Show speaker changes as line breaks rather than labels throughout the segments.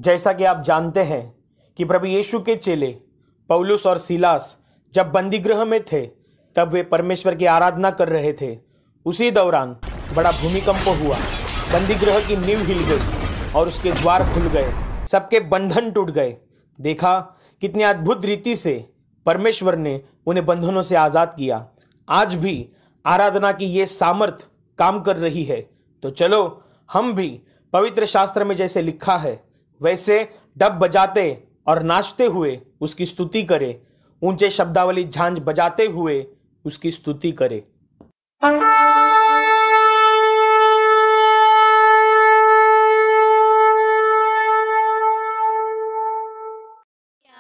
जैसा कि आप जानते हैं कि प्रभु यीशु के चेले पौलुस और सीलास जब बंदीगृह में थे तब वे परमेश्वर की आराधना कर रहे थे। उसी दौरान बड़ा भूमिकंप हुआ, बंदीगृह की नींव हिल गई और उसके द्वार खुल गए, सबके बंधन टूट गए। देखा कितनी अद्भुत रीति से परमेश्वर ने उन्हें बंधनों से आजाद किया। आज भी आराधना की ये सामर्थ काम कर रही है। तो चलो हम भी पवित्र शास्त्र में जैसे लिखा है वैसे डब बजाते और नाचते हुए उसकी स्तुति करें, ऊंचे शब्दावली झांझ बजाते हुए उसकी स्तुति करें।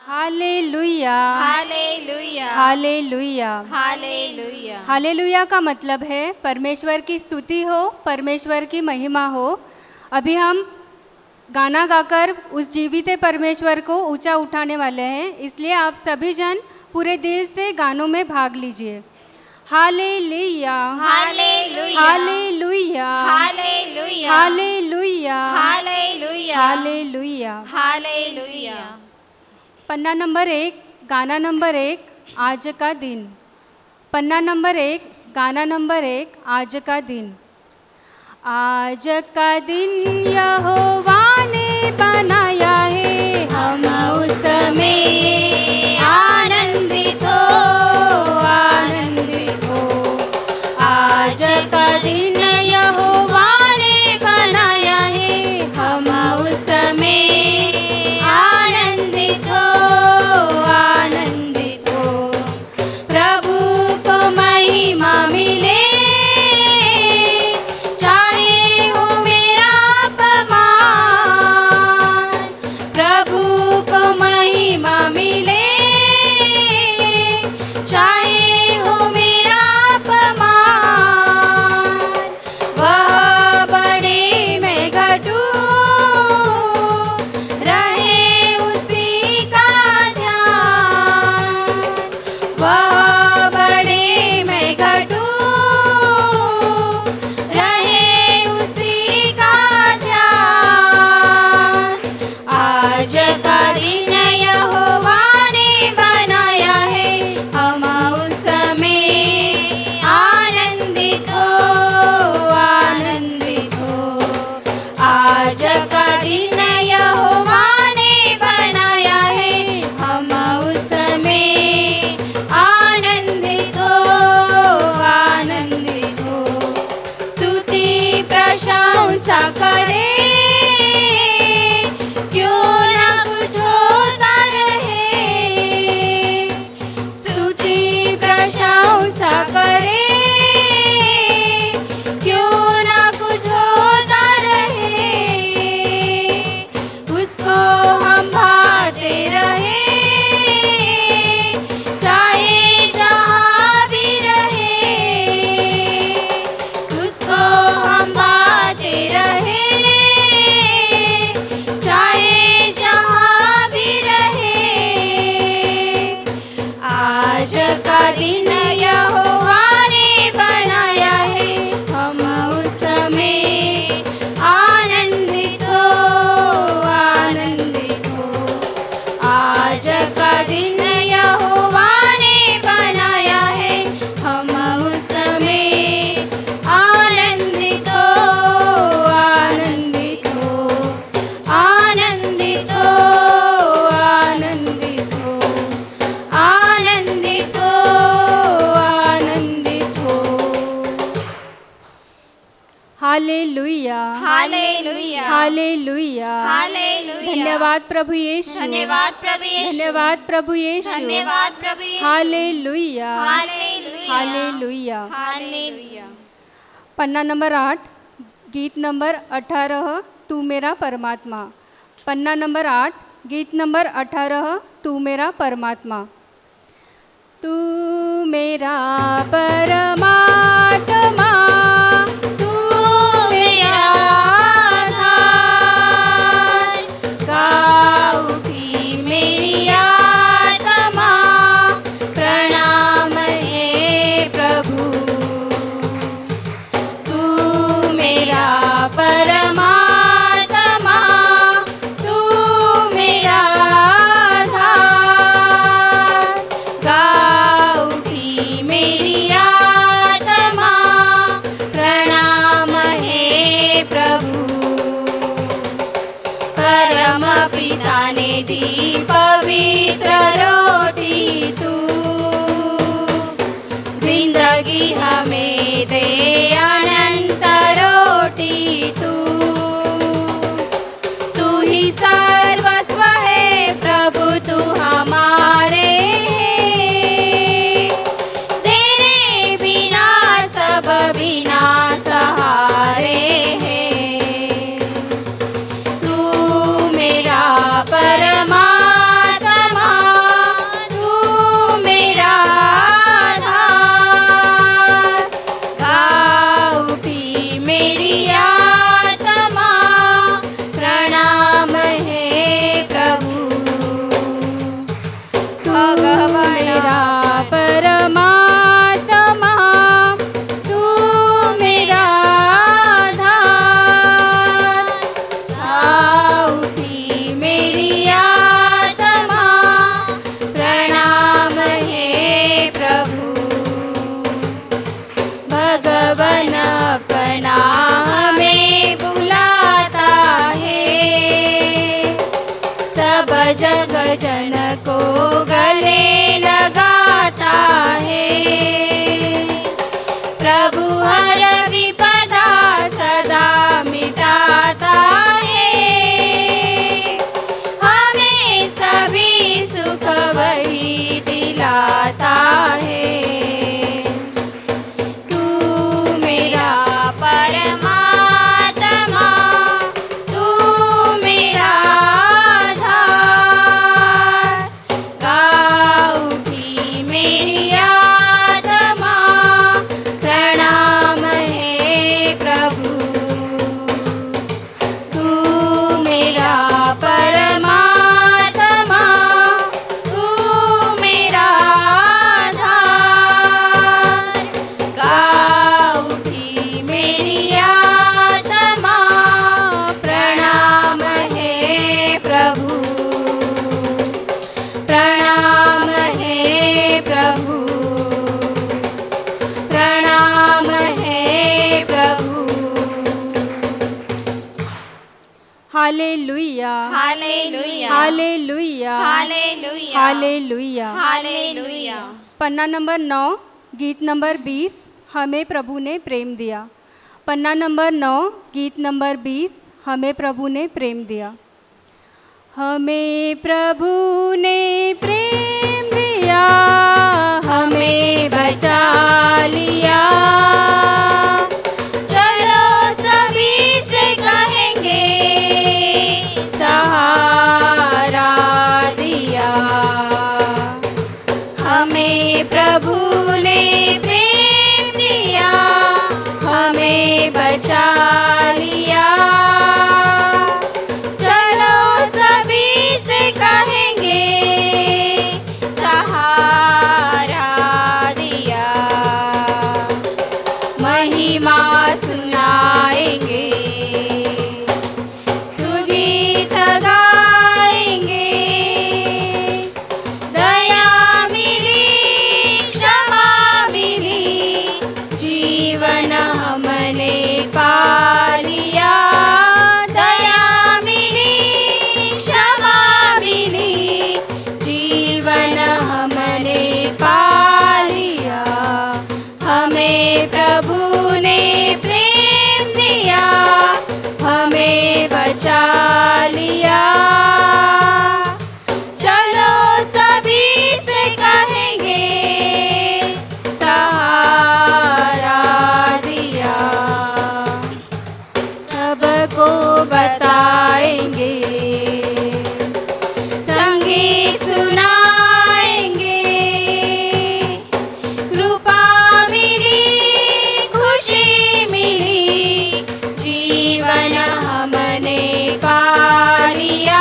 Hallelujah,
hallelujah,
hallelujah,
hallelujah.
Hallelujah का मतलब है परमेश्वर की स्तुति हो, परमेश्वर की महिमा हो। अभी हम गाना गाकर उस जीवित परमेश्वर को ऊंचा उठाने वाले हैं, इसलिए आप सभी जन पूरे दिल से गानों में भाग लीजिए। Hallelujah,
hallelujah,
hallelujah,
hallelujah,
hallelujah,
hallelujah,
hallelujah.
Hallelujah.
पन्ना नंबर 1, गाना नंबर 1, आज का दिन। पन्ना नंबर 1, गाना नंबर 1, आज का दिन। आज का दिन यहोवा ने बनाया है, हम उसमें आनंदित हो, आनंदित हो। आज का दिन यहोवा ने बनाया है, हम उसमें आनंदित हो, आनंदित हो। प्रभु को महिमा मिले, चाहे हो मेरा अपमान। प्रभु को महिमा मिले, चाहे हो मेरा अपमान। वह बड़े मैं घटूं, रहे उसी का ध्यान। वह बड़े मैं घटूं, रहे उसी का ध्यान। आज का दिन यहोवा ने बनाया है, हम उसमें आनंदित हो, आनंदित हो। आज का दिन यहोवा ने बनाया है, हम उसमें आनंदित हो, आनंदित हो। स्तुति प्रशंसा करे, क्यों ना कुछ होता रहे। स्तुति प्रशंसा करे, क्यों ना कुछ होता रहे। उसको हम भाते रहे, चाहे जहाँ भी रहे। उसको हम भाते रहे, चाहे जहाँ भी रहे। आज का दिन यहोवा ने बनाया है, हम उसमें आनंदित हो, आनंदित हो। आज का दिन यहोवा ने बनाया है, हम उसमें आनंदित हो, आनंदित हो। आनंदित हो, आनंदित हो। आनंदित हो, आनंदित हो। Hallelujah,
hallelujah,
hallelujah,
hallelujah.
धन्यवाद प्रभु यीशु,
धन्यवाद प्रभु यीशु,
धन्यवाद प्रभु यीशु।
धन्यवाद प्रभु Yeshu.
Hallelujah,
hallelujah,
hallelujah.
Hallelujah.
पन्ना नंबर 8, गीत नंबर 18, तू मेरा परमात्मा। पन्ना नंबर 8, गीत नंबर 18, तू मेरा परमात्मा। तू मेरा परमात्मा, तू मेरा आधार। गा उठी मेरी आत्मा, प्रणाम है प्रभु। तू मेरा परमात्मा, तू पवित्र रोटी तू, जिंदगी हमें दे अनंत रोटी तू। तू ही सर्वस्व है प्रभु, तू हमारे है, तेरे बिना सब बिना सहारे हैं। तू मेरा परमात्मा, तू मेरा आधार, गा उठी मेरी आत्मा, प्रणाम है प्रभु। तू मेरा परमात्मा, तू मेरा आधार, गा उठी मेरी आत्मा, प्रणाम है प्रभु। भगवन अपना हमें बुलाता है, सब जग जन को गले लगाता है। प्रभु हर विपदा सदा मिटाता है, हमें सभी सुख वही दिलाता है। तू मेरा परमात्मा, तू मेरा आधार, गा उठी मेरी आत्मा, प्रणाम है प्रभु। तू मेरा परमात्मा, तू मेरा आधार, गा उठी मेरी आत्मा, प्रणाम है प्रभु। प्रणाम है प्रभु, प्रणाम है प्रभु। Hallelujah,
hallelujah,
hallelujah,
hallelujah,
hallelujah.
Hallelujah.
पन्ना नंबर 9, गीत नंबर 20, हमें प्रभु ने प्रेम दिया। पन्ना नंबर 9, गीत नंबर 20, हमें प्रभु ने प्रेम दिया। हमें प्रभु ने प्रेम दिया, हमें बचा लिया, चलो सभी से कहेंगे सहारा दिया। हमें प्रभु ने प्रेम दिया, हमें बचा लिया, चलो सभी से कहेंगे सहारा दिया। महिमा सुनाएंगे, सुगीत गाएंगे, दया मिली, क्षमा मिली, जीवन हमने पा लिया। दया मिली, क्षमा मिली, जीवन हमने पा लिया। हमें प्रभु ने प्रेम दिया, हमें बचा लिया, चलो सभी से कहेंगे सहारा दिया। सबको बताएंगे, संगीत सुनाएंगे, कृपा मिली, खुशी मिली, जीवन हमने पा लिया।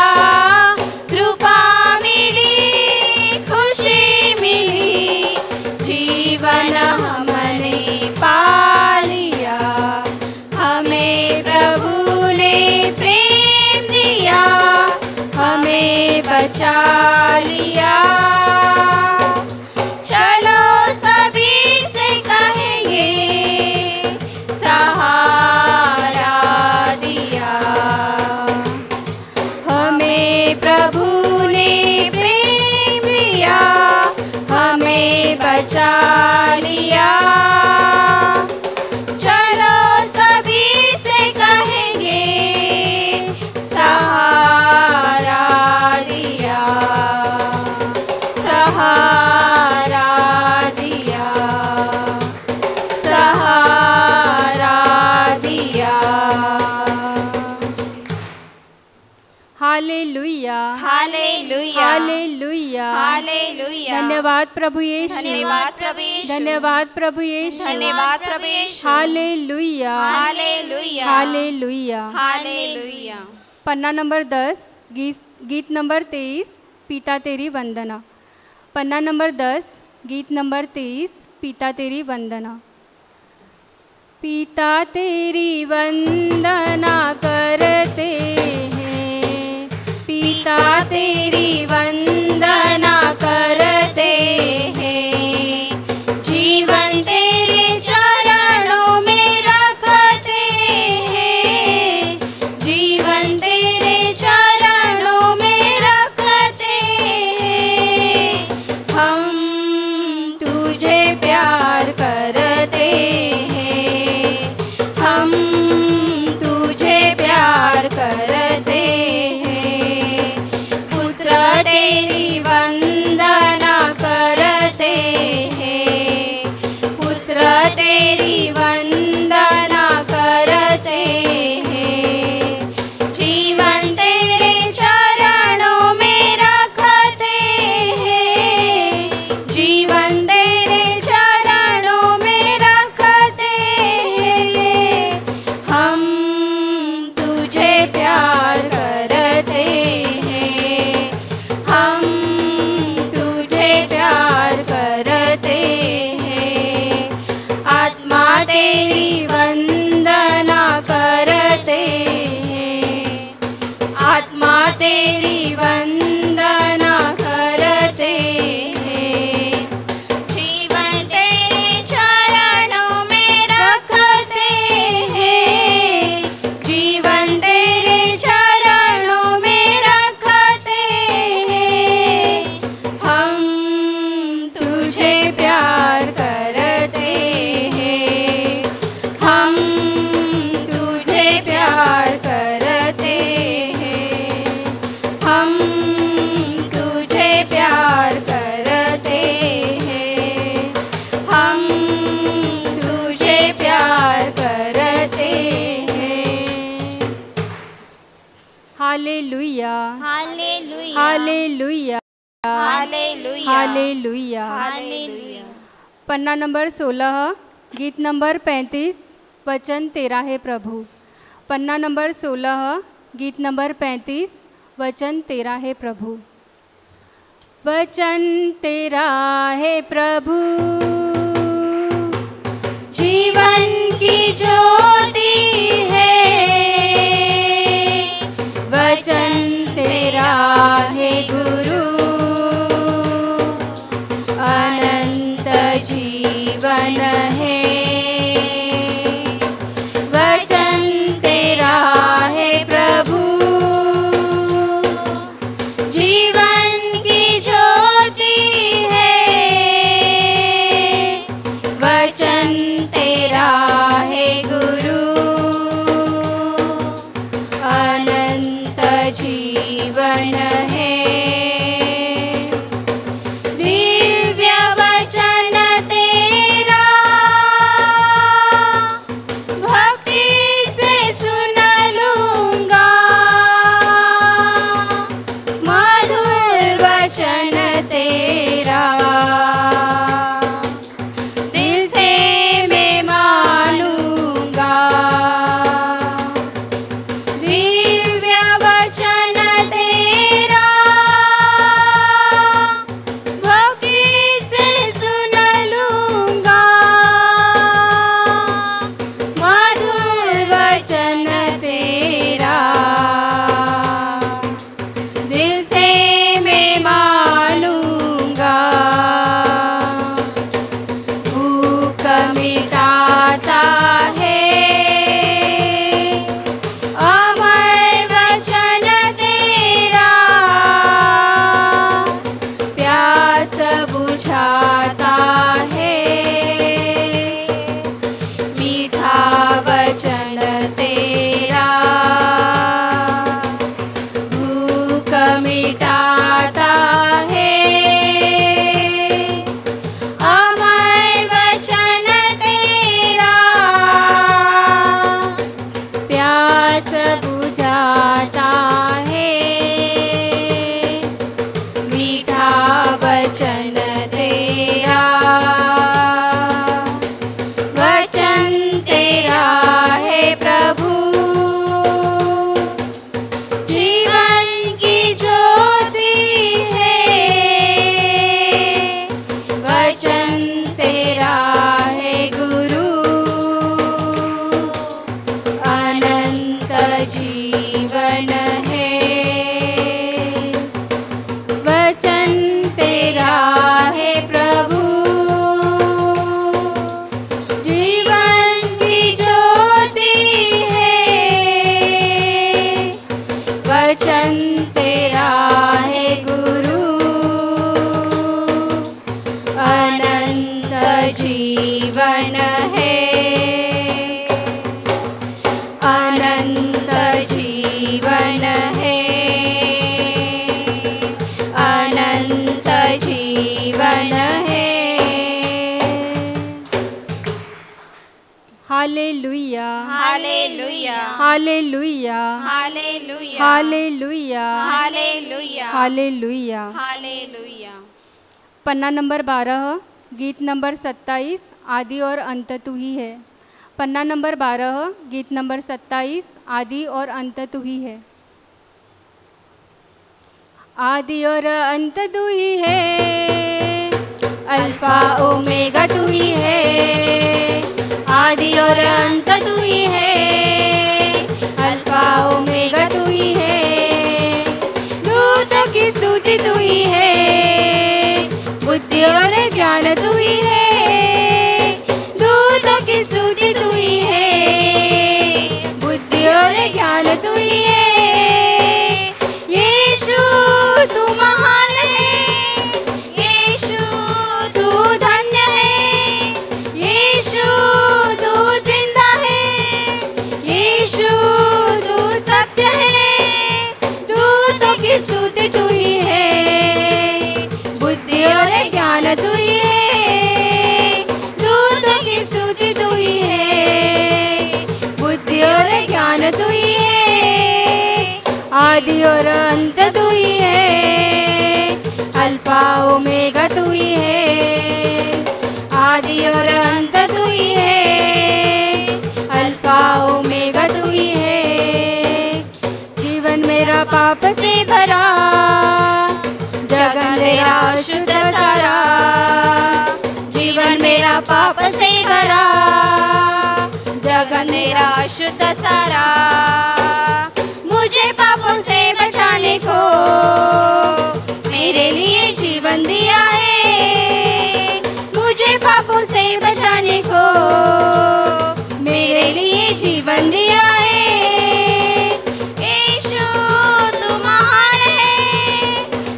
हालेलुया
हालेलुया
धन्यवाद प्रभु यीशु
धन्यवाद प्रभु यीशु
धन्यवाद प्रभु यीशु
धन्यवाद प्रभु Yeshu
hallelujah
hallelujah
hallelujah
hallelujah
पन्ना नंबर 10 गीत नंबर 23 पिता तेरी वंदना। पन्ना नंबर 10 गीत नंबर 23 पिता तेरी वंदना। पिता तेरी वंदना करते हैं, पिता तेरी वंदना करते हैं, जीवन तेरे चरणों में रखते हैं, जीवन तेरे चरणों में रखते हैं, हम तुझे प्यार करते हैं, हम तुझे प्यार करते हैं, पुत्र तेरी वंदना करते हैं, पुत्र तेरी वंदना करते हैं, जीवन तेरे चरणों में रखते हैं, जीवन तेरे चरणों में रखते हैं, हम तुझे प्यार करते हैं, हम तुझे प्यार करते हैं, आत्मा तेरी वंदना करते हैं, आत्मा तेरी वंदना करते हैं, जीवन तेरे चरणों में रखते हैं, जीवन तेरे चरणों में रखते हैं, हम तुझे प्यार करते हैं, हम तुझे प्यार करते हैं, हम तुझे प्यार करते हैं, हम तुझे प्यार करते हैं। Hallelujah
hallelujah
hallelujah
hallelujah
hallelujah.
Hallelujah
पन्ना नंबर 16 गीत नंबर 35 वचन तेरा है प्रभु। पन्ना नंबर 16 गीत नंबर 35 वचन तेरा है प्रभु। वचन तेरा है प्रभु, जीवन की ज्योति है, वचन तेरा है गुरु, अनंत जीवन है, वचन तेरा है प्रभु, जीवन की ज्योति है, वचन तेरा है गुरु, अनंत जीवन है, दिव्य वचन तेरा भक्ति से सुन लूंगा, मधुर वचन तेरा दिल से मैं मानूंगा, दिव्य वचन तेरा भक्ति से सुन लूंगा, मधुर वचन तेरा दिल से मैं मानूंगा, भूख मिटाता है अमर वचन तेरा, प्यास बुझाता है मीठा वचन तेरा, भूख मिटाता है अमर वचन तेरा, प्यास बुझाता है मीठा वचन तेरा है गुरु, अनंत जीवन है। वचन तेरा है प्रभु, जीवन की ज्योति है। वचन तेरा है गुरु, अनंत जीवन है। अनंत जीवन है, अनंत जीवन है। Hallelujah,
hallelujah,
hallelujah,
hallelujah,
hallelujah,
hallelujah,
hallelujah.
Hallelujah.
पन्ना नंबर 12, गीत नंबर 27, आदि और अंत तू ही है। पन्ना नंबर 12, गीत नंबर 27, आदि और अंत तू ही है। आदि और अंत तू ही है, अल्फा ओमेगा तू ही है। आदि और अंत तू ही है, अल्फा ओमेगा तू ही है। दूतों की स्तुति तू ही है, बुद्धि और ज्ञान तू ही है। दूतों की स्तुति तू ही है, बुद्धि और ज्ञान तू ही है। यीशु तू महान है, यीशु तू धन्य है। यीशु तू जिंदा है, यीशु तू सत्य है। दूतों की स्तुति तू ही है, बुद्धि और ज्ञान तू ही है। दूतों की स्तुति तू ही है, बुद्धि और ज्ञान तू ही है। आदि और अंत तू ही है, अल्फा ओमेगा तू ही है। आदि और अंत तू ही है, अल्फा ओमेगा तू ही है। जीवन मेरा पाप से भरा, जगन तेरा शुद्ध सारा। जीवन मेरा पाप से भरा, जगन तेरा शुद्ध सारा। मुझे पापों से बचाने को मेरे लिए जीवन दिया है। मुझे पापों से बचाने को मेरे लिए जीवन दिया है। यीशु तू महान है,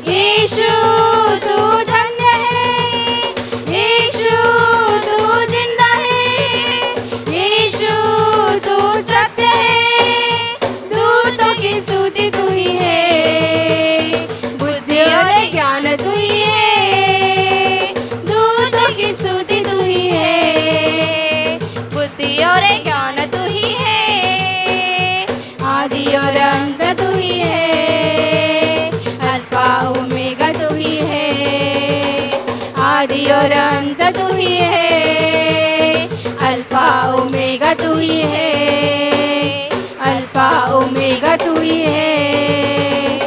यीशु तू धन्य है। यीशु तू जिंदा है, यीशु तू सत्य है। दूतों की स्तुति तू ही है, बुद्धि और ज्ञान तू ही है। दूतों की स्तुति तू ही है, बुद्धि और ज्ञान तू ही है। आदि और अंत तू ही है, अल्फा ओमेगा तू ही है। आदि और अंत तू ही है, अल्फा ओमेगा तू ही है। अल्फा ओमेगा तू ही है,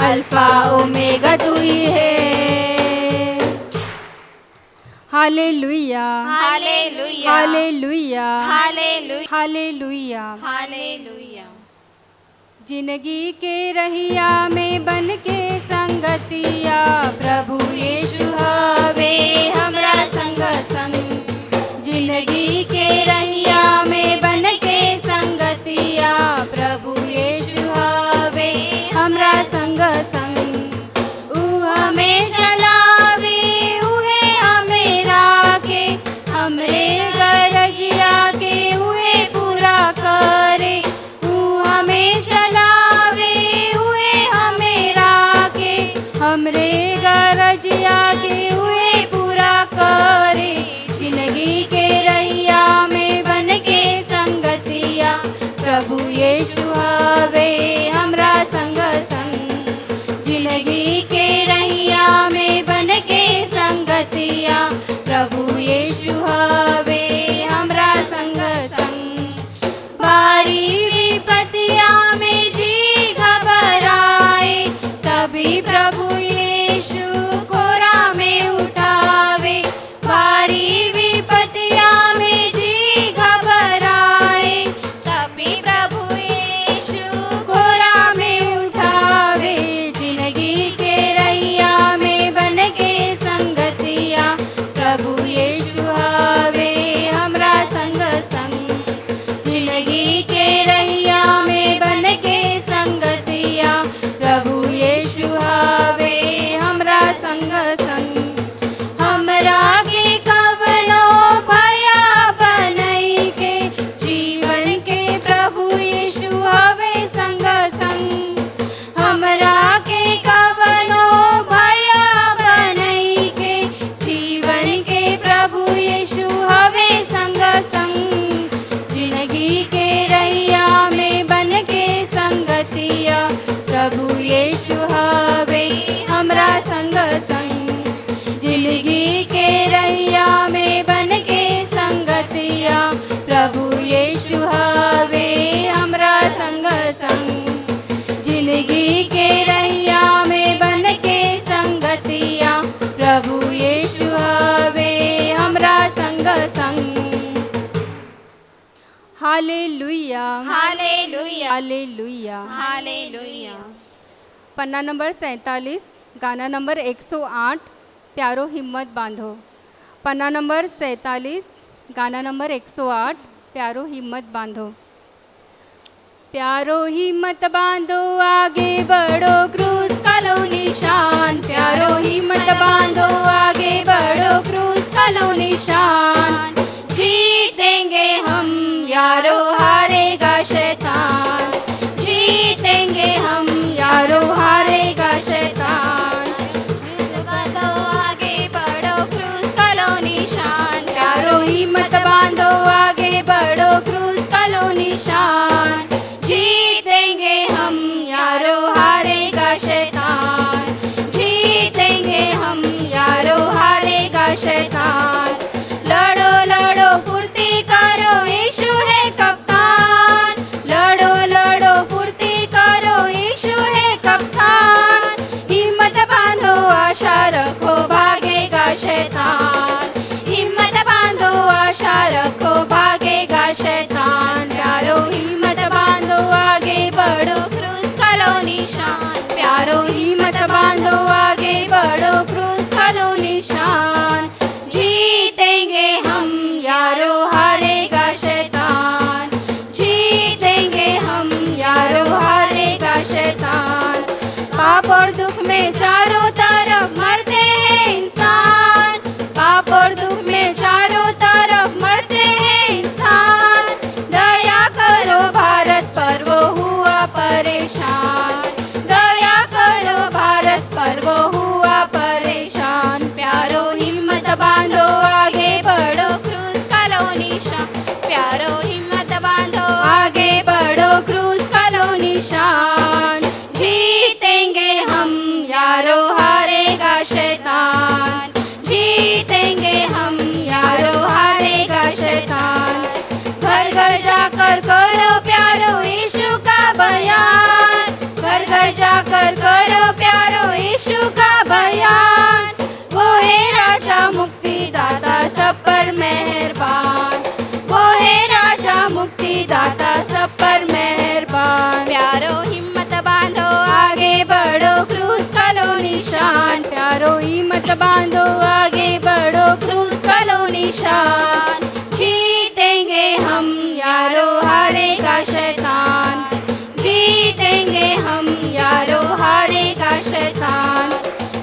अल्फा ओमेगा तू ही है। Hallelujah,
hallelujah,
hallelujah,
hallelujah,
hallelujah.
Hallelujah.
जिंदगी के रहिया में बन के संगतिया, प्रभु यीशु हवे हमरा संग संग। जिंदगी के रहिया में बन के संगतिया, प्रभु यीशु हवे हमरा संग संग। ऊ हमें चलावे, उहे हमें राखे, हमरे गरजिया के उहे पूरा करे। ऊ हमें चलावे, उहे हमें राखे, हमरे गरजिया के उहे पूरा करे। जिंदगी के रहिया में बन के संगतिया, प्रभु यीशु हवे हमरा संग संग। जिंदगी के रहिया में बन के संगतिया, प्रभु यीशु हवे हमरा संग संग। भारी विपत्तिया में जी घबराए, तभी प्रभु यीशु कोरा में उठावे। प्रभु यीशु हवे हमरा संग संग, जिंदगी के रहिया में बन के संगतिया, प्रभु यीशु हवे हमरा संग संग। हमरा के कवनो भया बनई के जीवन के प्रभु यीशु हवे संग संग। हमरा के कवनो भया बनई के जीवन के प्रभु यीशु हवे संग संग, जिंदगी के रहिया में बन के संगतिया, प्रभु यीशु हवे हमरा संग संग। जिंदगी के रहिया में बन के संगतिया, प्रभु यीशु हवे हमरा संग संग। जिंदगी के रहिया में बन के संगतिया, प्रभु यीशु हवे हमरा संग संग। Hallelujah
hallelujah
hallelujah.
हालेलुया।
पन्ना नंबर 47, गाना नंबर 108, प्यारो हिम्मत बांधो। पन्ना नंबर 47, गाना नंबर 108, प्यारो हिम्मत बांधो। प्यारो हिम्मत बांधो आगे बढ़ो क्रूस का लो निशान, प्यारो हिम्मत बांधो आगे बढ़ो क्रूस का लो निशान। जीतेंगे हम यारो हारेगा शैतान, जीतेंगे हम यारो हारेगा शैतान। आगे बढ़ो क्रूस का लो निशान, प्यारो हिम्मत बांधो आगे बढ़ो क्रूस का लो निशान। जीतेंगे हम यारो हारेगा शैतान, जीतेंगे हम यारो हारेगा शैतान। लड़ो लड़ो फुर्ती करो यीशु है कप्तान, लड़ो लड़ो फुर्ती करो यीशु है कप्तान। हिम्मत बांधो आशा रखो भागेगा शैतान, हिम्मत बांधो आशा रखो भागेगा शैतान। प्यारो हिम्मत बांधो आगे बढ़ो क्रूस का लो निशान, प्यारो हिम्मत बांधो आगे बढ़ो क्रूस का लो निशान। जीतेंगे हम यारो हारेगा शैतान, जीतेंगे हम यारो हारेगा शैतान। पाप और दुख में चारों तरफ मरते हैं इंसान, पाप और दुख में चारों तरफ मरते हैं इंसान। दया करो भारत पर वो हुआ परेशान, दया करो भारत पर वो हुआ परेशान। प्यारो हिम्मत बांधो आगे बढ़ो क्रूस का लो निशान, प्यारो हिम्मत बांधो आगे बढ़ो क्रूस का लो निशान। जीतेंगे हम यारो हारेगा शैतान, जीतेंगे हम यारो हारेगा शैतान। घर घर जाकर करो प्यारो यीशु का बयान, घर घर जाकर करो प्यारो यीशु का बयान। वो है राजा मुक्तिदाता सब पर मेहरबान, वो है राजा मुक्तिदाता सब पर मेहरबान। प्यारो हिम्मत बांधो आगे बढ़ो क्रूस का लो निशान, प्यारो हिम्मत बांधो आगे बढ़ो क्रूस का लो निशान। जीतेंगे हम यारो हारेगा शैतान, जीतेंगे हम यारो हारेगा शैतान।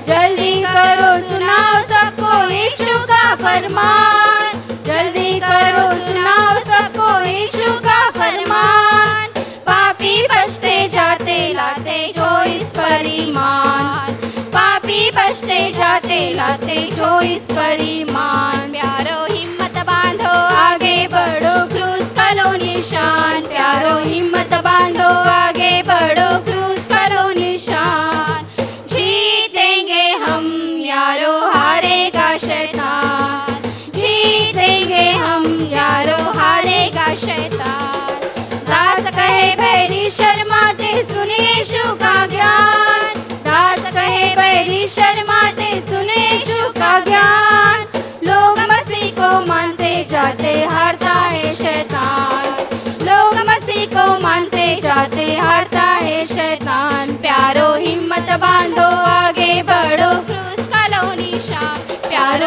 जल्दी करो सुनाओ सबको यीशु का फरमान, जल्दी करो सुनाओ सबको यीशु का फरमान। पापी बचते जाते लाते जो इस पर ईमान, पापी बचते जाते लाते जो इस पर ईमान। प्यारो हिम्मत बांधो आगे बढ़ो क्रूस का लो निशान, प्यारो हिम्मत बांधो आगे बढ़ो क्रूस का लो निशान। जीतेंगे हम यारो हारेगा शैतान, जीतेंगे हम यारो हारेगा शैतान। दास कहे बैरी शर्माते सुने यीशु का ज्ञान, दास कहे बैरी शर्माते सुने यीशु का ज्ञान। लोग मसीह को मानते जाते हारता है शैतान, लोग मसीह को मानते जाते हारता है शैतान। प्यारो हिम्मत बांधो आगे बढ़ो क्रूस का लो निशान, प्यारो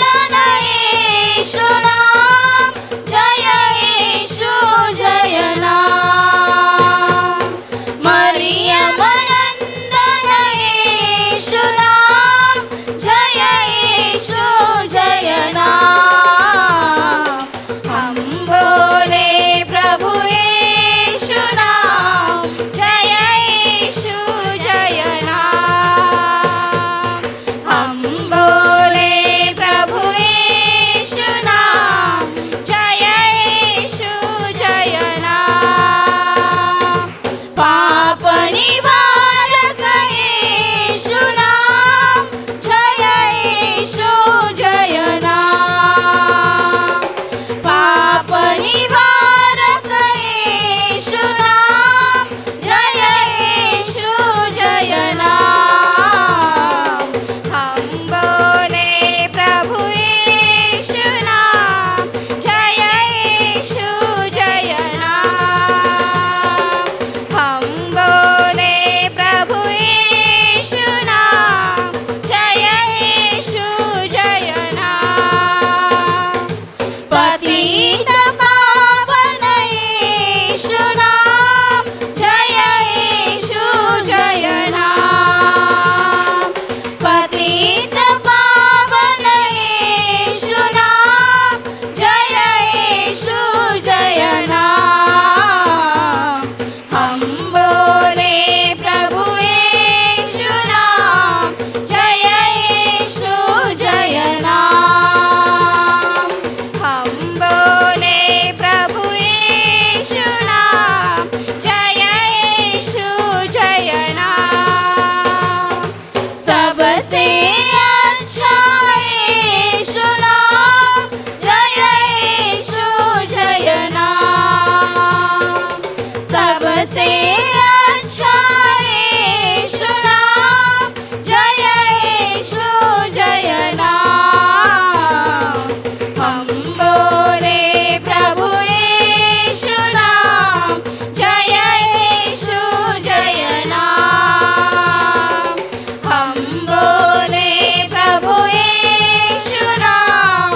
बोले प्रभु यीशु नाम, जय यीशु जय नाम। हम बोले प्रभु यीशु नाम,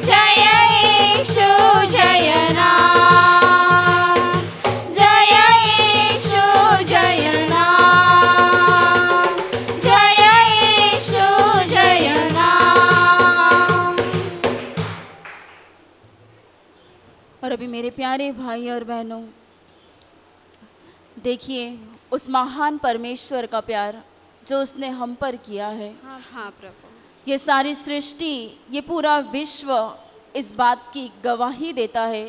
जय यीशु जय नाम, जय यीशु जय नाम, जय यीशु जय नाम। और अभी मेरे प्यारे भाई और बहनों, देखिए उस महान परमेश्वर का प्यार जो उसने हम पर किया है।
हाँ प्रभु,
ये सारी सृष्टि, ये पूरा विश्व इस बात की गवाही देता है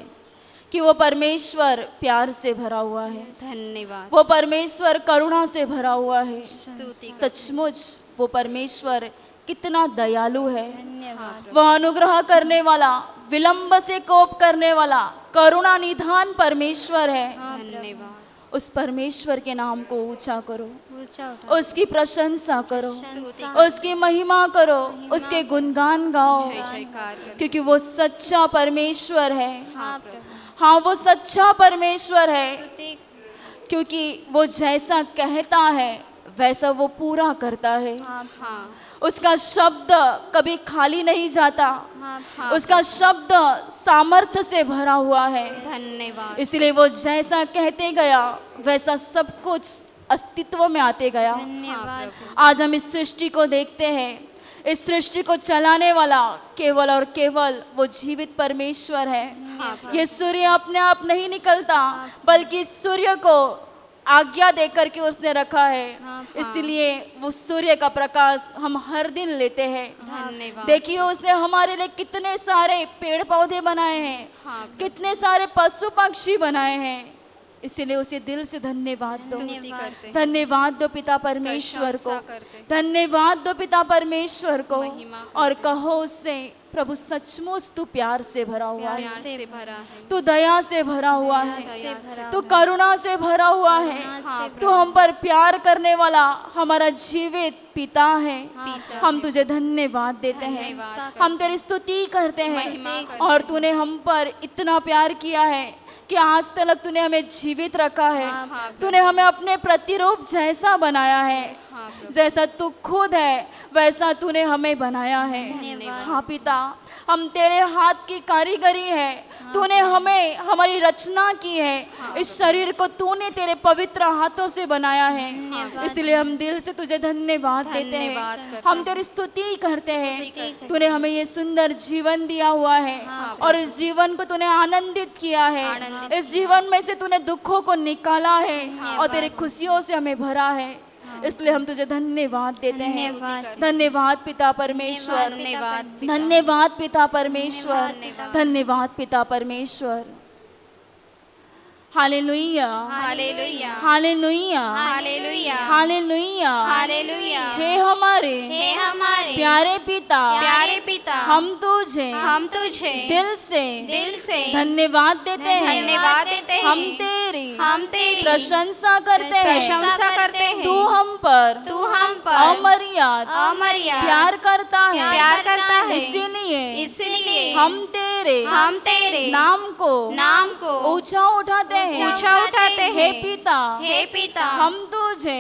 कि वो परमेश्वर प्यार से भरा हुआ है,
धन्यवाद,
वो परमेश्वर करुणा से भरा हुआ है।
स्तुति
सचमुच वो परमेश्वर कितना दयालु है,
धन्यवाद,
वह अनुग्रह करने वाला, विलंब से कोप करने वाला, करुणा निधान परमेश्वर है।
धन्यवाद,
उस परमेश्वर के नाम को ऊंचा करो,
ऊंचा उठा,
उसकी प्रशंसा करो,
स्तुति,
उसकी महिमा करो, उसके गुणगान गाओ,
जय जयकार कर।
क्योंकि वो सच्चा परमेश्वर है।
हाँ प्रभु,
हाँ, वो सच्चा परमेश्वर है,
स्तुति,
क्योंकि वो जैसा कहता है वैसा वो पूरा करता है।
हाँ
उसका शब्द कभी खाली नहीं जाता,
हाँ,
उसका शब्द सामर्थ्य से भरा हुआ है।
धन्यवाद,
इसलिए वो जैसा कहते गया वैसा सब कुछ अस्तित्व में आते गया।
धन्यवाद,
आज हम इस सृष्टि को देखते हैं, इस सृष्टि को चलाने वाला केवल और केवल वो जीवित परमेश्वर है। ये सूर्य अपने आप नहीं निकलता, बल्कि सूर्य को आज्ञा देकर के उसने रखा है। इसलिए वो सूर्य का प्रकाश हम हर दिन लेते हैं।
धन्यवाद,
देखिए उसने हमारे लिए कितने सारे पेड़ पौधे बनाए हैं, कितने सारे पशु पक्षी बनाए हैं। इसलिए उसे दिल से धन्यवाद दो,
स्तुति करते हैं,
धन्यवाद दो पिता परमेश्वर को,
प्रशंसा करते हैं,
धन्यवाद दो पिता परमेश्वर को,
महिमा करते
और कहो उससे प्रभु सचमुच तू प्यार से भरा हुआ है,
प्यार से भरा है,
तू दया से भरा हुआ
से
है,
भरा
तू करुणा से भरा हुआ है, तू हम पर प्यार करने वाला हमारा जीवित पिता है। हम तुझे धन्यवाद देते हैं, हम तेरी स्तुति करते हैं। और तूने हम पर इतना प्यार किया है कि आज तक तूने हमें जीवित रखा है, तूने हमें अपने प्रतिरूप जैसा बनाया है, जैसा तू खुद है वैसा तूने हमें बनाया है। हाँ पिता, हम तेरे हाथ की कारीगरी है, तूने हमें हमारी रचना की है, इस शरीर को तूने तेरे पवित्र हाथों से बनाया है। इसलिए हम दिल से तुझे धन्यवाद देते हैं, हम तेरी स्तुति करते हैं। तूने हमें ये सुंदर जीवन दिया हुआ है और इस जीवन को तूने आनंदित किया है, इस जीवन में से तूने दुखों को निकाला है और तेरे खुशियों से हमें भरा है। इसलिए हम तुझे धन्यवाद देते हैं। धन्यवाद पिता परमेश्वर, धन्यवाद पिता परमेश्वर, धन्यवाद पिता परमेश्वर। Hallelujah,
hallelujah,
hallelujah,
hallelujah,
hallelujah,
hallelujah.
हे हमारे प्यारे पिता,
प्यारे पिता,
हम तुझे दिल से धन्यवाद देते हैं,
धन्यवाद देते हैं।
हम तेरी प्रशंसा करते हैं। तू हम पर अमर्याद प्यार करता है, इसीलिए हम तेरे नाम को ऊंचा उठाते हैं। हे पिता, हम तुझे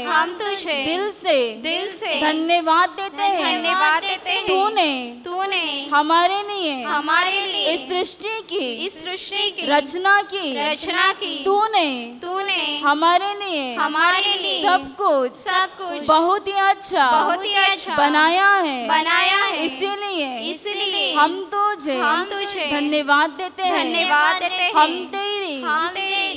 दिल से धन्यवाद देते हैं। तूने हमारे लिए इस सृष्टि की रचना की, तूने हमारे लिए सब कुछ बहुत ही अच्छा बनाया है। इसीलिए हम तुझे धन्यवाद देते हैं, हम तेरी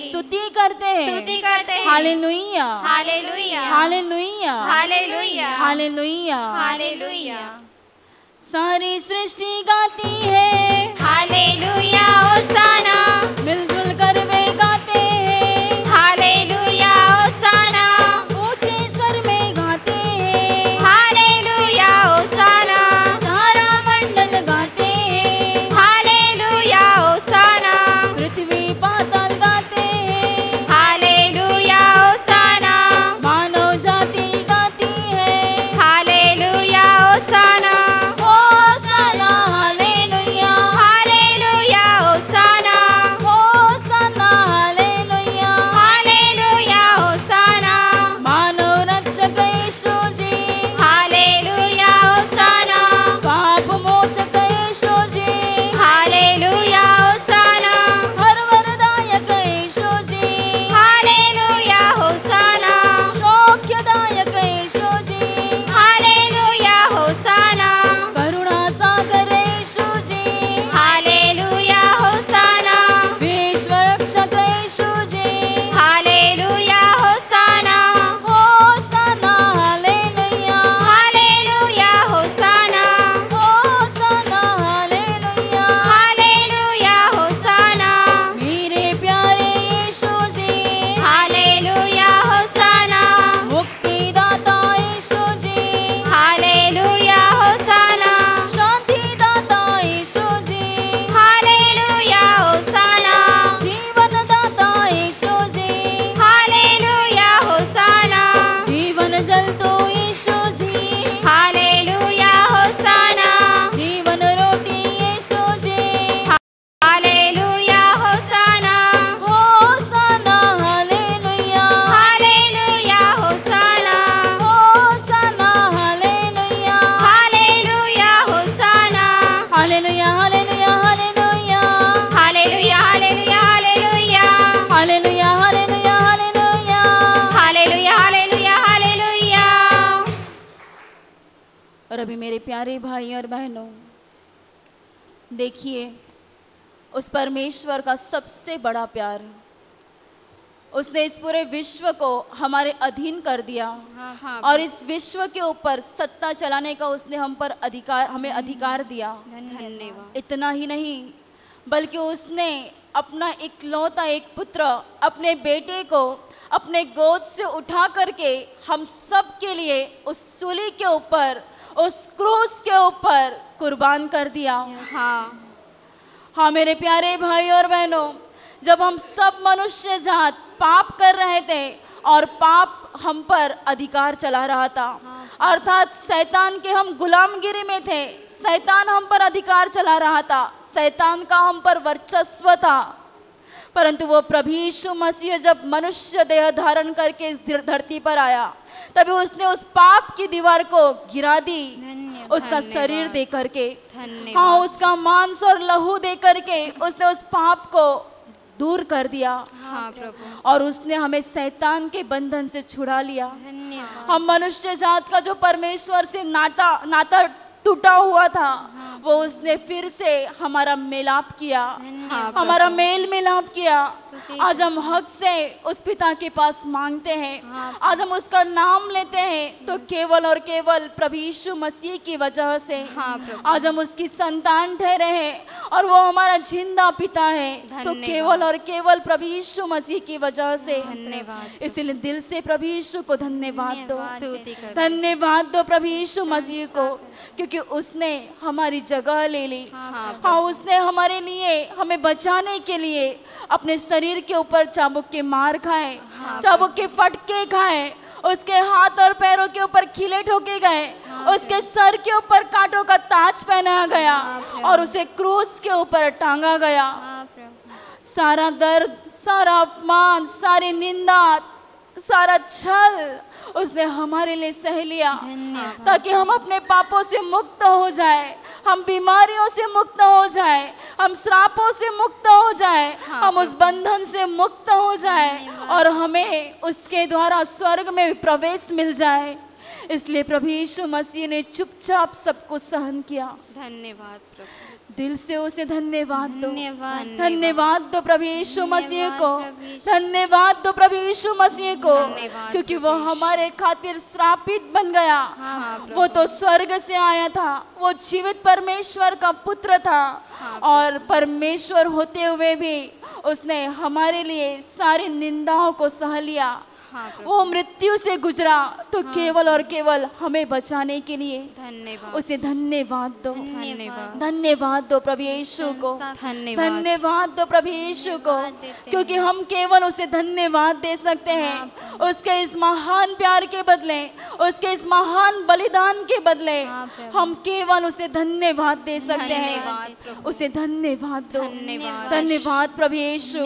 स्तुति करते हैं। Hallelujah,
hallelujah,
hallelujah,
hallelujah,
hallelujah.
Hallelujah,
सारी सृष्टि गाती है
हालेलुया, होसाना,
मिलजुल कर वे गाते हैं।
हालेलुया, होसाना,
ऊंचे स्वर में गाते हैं।
हालेलुया, होसाना,
सारा मंडल गाते हैं।
हालेलुया, होसाना,
पृथ्वी पाताल गाते हैं।
हालेलुया, होसाना,
मानव जाति गाती है।
हालेलुया, होसाना,
होसाना, हालेलुया, और अभी मेरे प्यारे भाई और बहनों, देखिए उस परमेश्वर का सबसे बड़ा प्यार, उसने इस पूरे विश्व को हमारे अधीन कर दिया और इस विश्व के ऊपर सत्ता चलाने का उसने हमें अधिकार दिया।
धन्यवाद।
इतना ही नहीं, बल्कि उसने अपना इकलौता एक पुत्र, अपने बेटे को अपने गोद से उठा करके हम सब के लिए उस सूली के ऊपर, उस क्रूस के ऊपर कुर्बान कर दिया। हाँ मेरे प्यारे भाई और बहनों, जब हम सब मनुष्य जात पाप कर रहे थे और पाप हम पर अधिकार चला रहा था, अर्थात शैतान के हम गुलामगिरी में थे, शैतान हम पर अधिकार चला रहा था, शैतान का हम पर वर्चस्व था। परंतु वो प्रभु यीशु मसीह जब मनुष्य देह धारण करके इस धरती पर आया, तभी उसने उस पाप की दीवार को गिरा दी, उसका शरीर दे करके, हाँ उसका मांस और लहू दे करके उसने उस पाप को दूर कर दिया।
हाँ प्रभु।
और उसने हमें शैतान के बंधन से छुड़ा लिया। हम मनुष्य जात का जो परमेश्वर से नाता टूटा हुआ था, वो उसने फिर से हमारा मेलाप किया, हमारा मेल मिलाप किया। आज हम हक से उस पिता के पास मांगते हैं, आज हम उसका नाम लेते हैं, तो केवल और केवल प्रभु यीशु मसीह की वजह से आज हम उसकी संतान ठहरे हैं और वो हमारा जिंदा पिता है, तो केवल और केवल प्रभु यीशु मसीह की वजह से। इसलिए दिल से प्रभु यीशु को धन्यवाद दो, धन्यवाद दो प्रभु यीशु मसीह को, क्योंकि उसने हमारी जगह ले ली। हाँ उसने हमारे लिए, हमें बचाने के लिए अपने शरीर के ऊपर चाबुक के मार खाए, चाबुक के फटके खाए, उसके हाथ और पैरों के ऊपर खिले ठोके गए, उसके सर के ऊपर कांटों का ताज पहनाया गया और उसे क्रूस के ऊपर टांगा गया। सारा दर्द, सारा अपमान, सारी निंदा, सारा छल उसने हमारे लिए सह लिया, ताकि हम अपने पापों से मुक्त हो जाए, हम बीमारियों से मुक्त हो जाए, हम श्रापों से मुक्त हो जाए, हम उस बंधन से मुक्त हो जाए और हमें उसके द्वारा स्वर्ग में प्रवेश मिल जाए। इसलिए प्रभु यीशु मसीह ने चुपचाप सबको सहन किया।
धन्यवाद प्रभु।
दिल से उसे धन्यवाद दो, धन्यवाद दो प्रभु यीशु मसीह को, धन्यवाद दो प्रभु यीशु मसीह को, क्योंकि वो हमारे खातिर श्रापित बन गया। वो तो स्वर्ग से आया था, वो जीवित परमेश्वर का पुत्र था और परमेश्वर होते हुए भी उसने हमारे लिए सारी निंदाओं को सह लिया। वो मृत्यु से गुजरा तो केवल और केवल हमें बचाने के लिए। उसे धन्यवाद दो, धन्यवाद दो प्रभु यीशु को, धन्यवाद दो प्रभु यीशु को, क्योंकि हम केवल उसे धन्यवाद दे सकते हैं। उसके इस महान प्यार के बदले, उसके इस महान बलिदान के बदले हम केवल उसे धन्यवाद दे सकते हैं। उसे धन्यवाद दो, धन्यवाद प्रभु यीशु,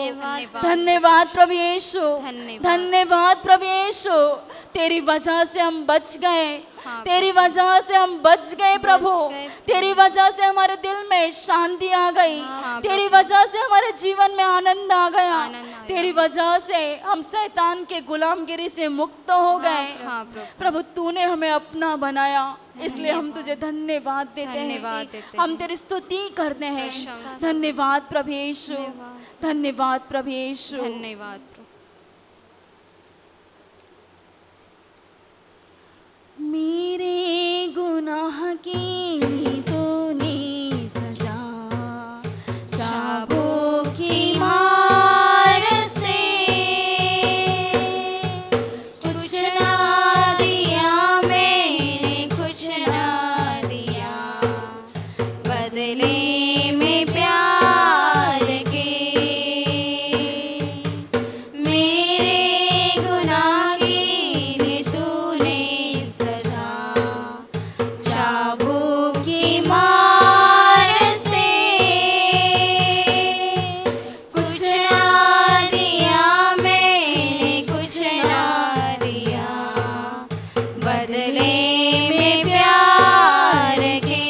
धन्यवाद प्रभु यीशु, धन्यवाद प्रभु यीशु। तेरी वजह से हम बच गए, तेरी वजह से हम बच गए प्रभु, तेरी वजह से हमारे दिल में शांति आ गई, तेरी वजह से हमारे जीवन में आनंद आ गया, तेरी वजह से हम शैतान के गुलामगिरी से मुक्त हो गए। प्रभु तूने हमें अपना बनाया, इसलिए हम तुझे धन्यवाद देते हैं, हम तेरी स्तुति करते हैं। धन्यवाद प्रभु यीशु, धन्यवाद प्रभु यीशु,
धन्यवाद।
मेरे गुनाह की तूने सजा चाबुक की मार से
कुछ ना दिया मैंने, कुछ ना दिया, बदले में प्यार के। मेरे गुनाह की ने तूने चाबुक की मार से कुछ ना दिया मैंने, कुछ ना दिया, बदले में प्यार के।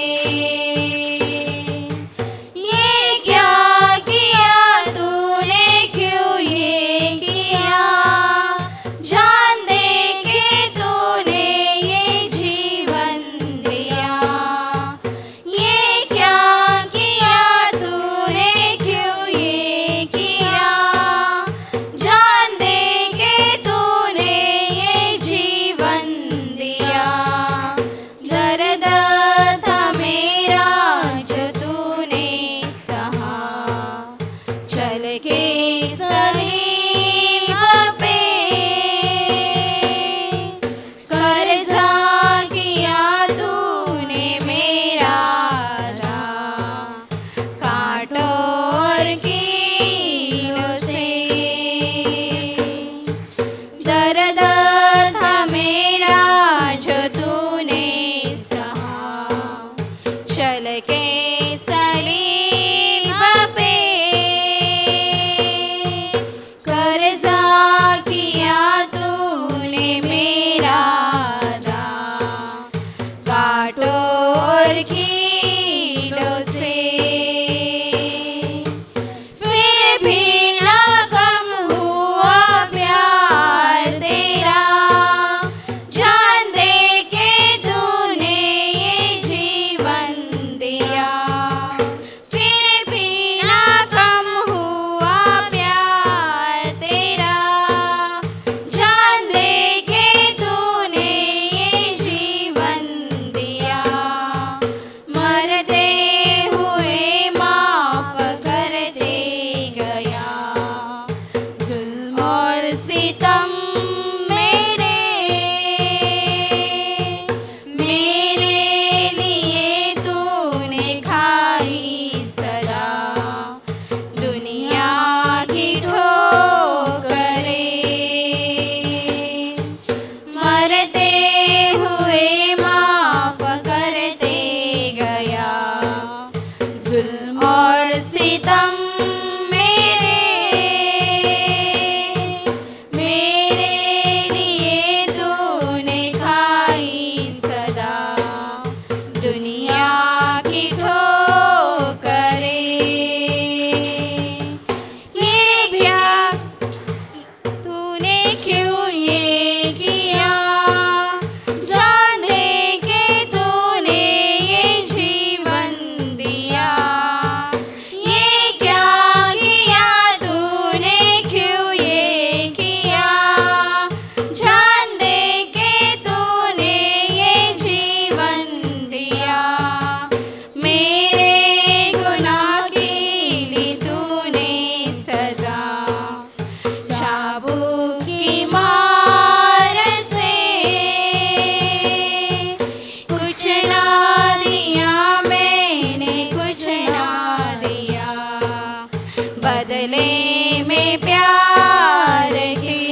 जुल्म और सितम मेरे लिए तूने खाई सदा दुनिया की ठोकरें। ये भ्या तूने क्यों ये किया, जान दे के तूने ये जीवन दिया। ये क्या किया तूने, क्यों ये किया, जान दे के तूने ये जीवन दिया। मेरे गुनाह की ली तूने सजा, चाबुक की मार से कुछ ना दिया मैंने, कुछ ना दिया, बदले में प्यार के।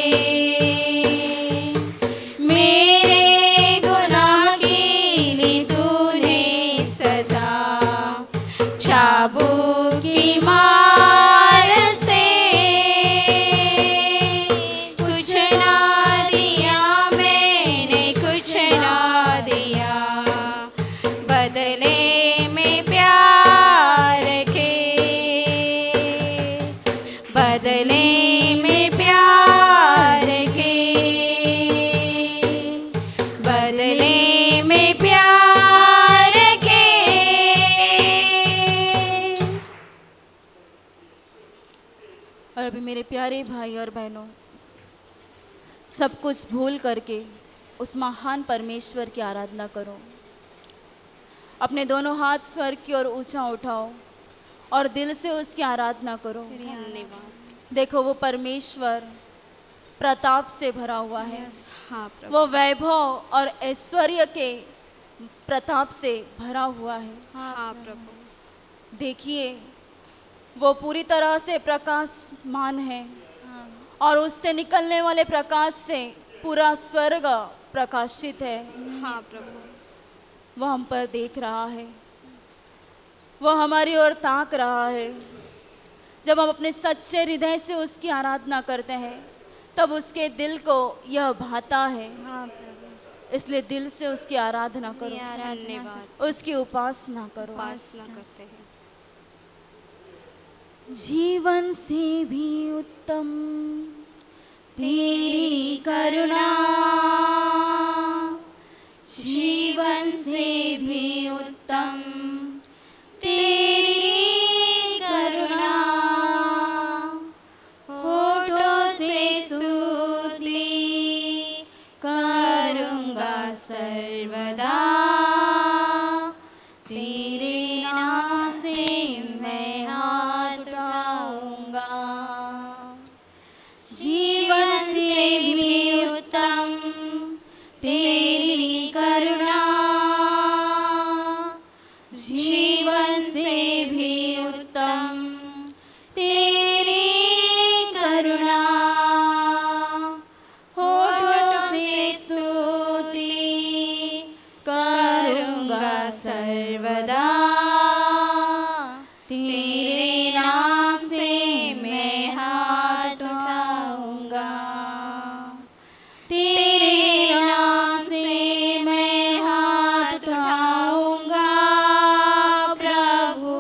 मेरे गुनाह की ली तूने सजा, चाबुक की मार से कुछ ना दिया मैंने, कुछ ना दिया, बदले में प्यार के, बदले में प्यार के, बदले में प्यार के।
और अभी मेरे प्यारे भाई और बहनों, सब कुछ भूल करके उस महान परमेश्वर की आराधना करो। अपने दोनों हाथ स्वर्ग की ओर ऊंचा उठाओ और दिल से उसकी आराधना करो। देखो वो परमेश्वर प्रताप से भरा हुआ है, वो वैभव और ऐश्वर्य के प्रताप से भरा हुआ है।
हाँ प्रभु।
देखिए वो पूरी तरह से प्रकाशमान है और उससे निकलने वाले प्रकाश से पूरा स्वर्ग प्रकाशित है।
हाँ प्रभु।
वो हम पर देख रहा है, वो हमारी ओर ताक रहा है। जब हम अपने सच्चे हृदय से उसकी आराधना करते हैं तब उसके दिल को यह भाता है।
हाँ प्रभु।
इसलिए दिल से उसकी आराधना करो,
धन्यवाद,
उसकी उपासना करो।
उपासना करते हैं।
जीवन से भी उत्तम
तेरी करुणा, जीवन से भी उत्तम तेरी करुणा, होठों से स्तुति करूँगा सर्वदा, तेरे नाम से मैं हाथ उठाऊंगा। जीवन से भी उत्तम तेरी करुणा, जीवन से भी उत्तम तेरी करुणा, होठों से स्तुति करूँगा सर्वदा, तेरे नाम से मैं हाथ उठाऊंगा, तेरे नाम से मैं हाथ उठाऊंगा प्रभु,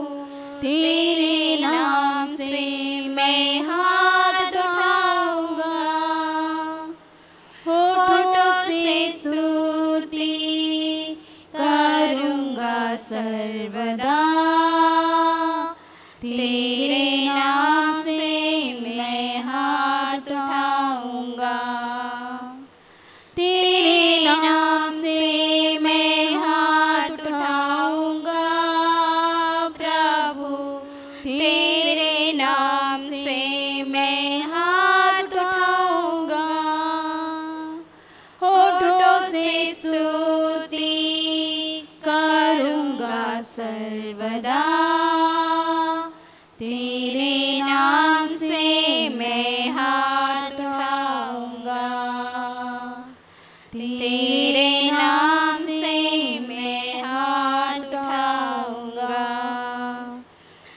तेरे नाम से मैं हाथ उठाऊंगा, होठों से स्तुति करूँगा सर्वदा, तेरे नाम से मैं हाथ उठाऊंगा, तेरे नाम से मैं हाथ उठाऊंगा प्रभु, तेरे नाम से मैं हाथ उठाऊंगा, होठों से स्तुति करूँगा सर्वदा, तेरे नाम से मैं हाथ उठाऊंगा, तेरे नाम से मैं हाथ उठाऊंगा,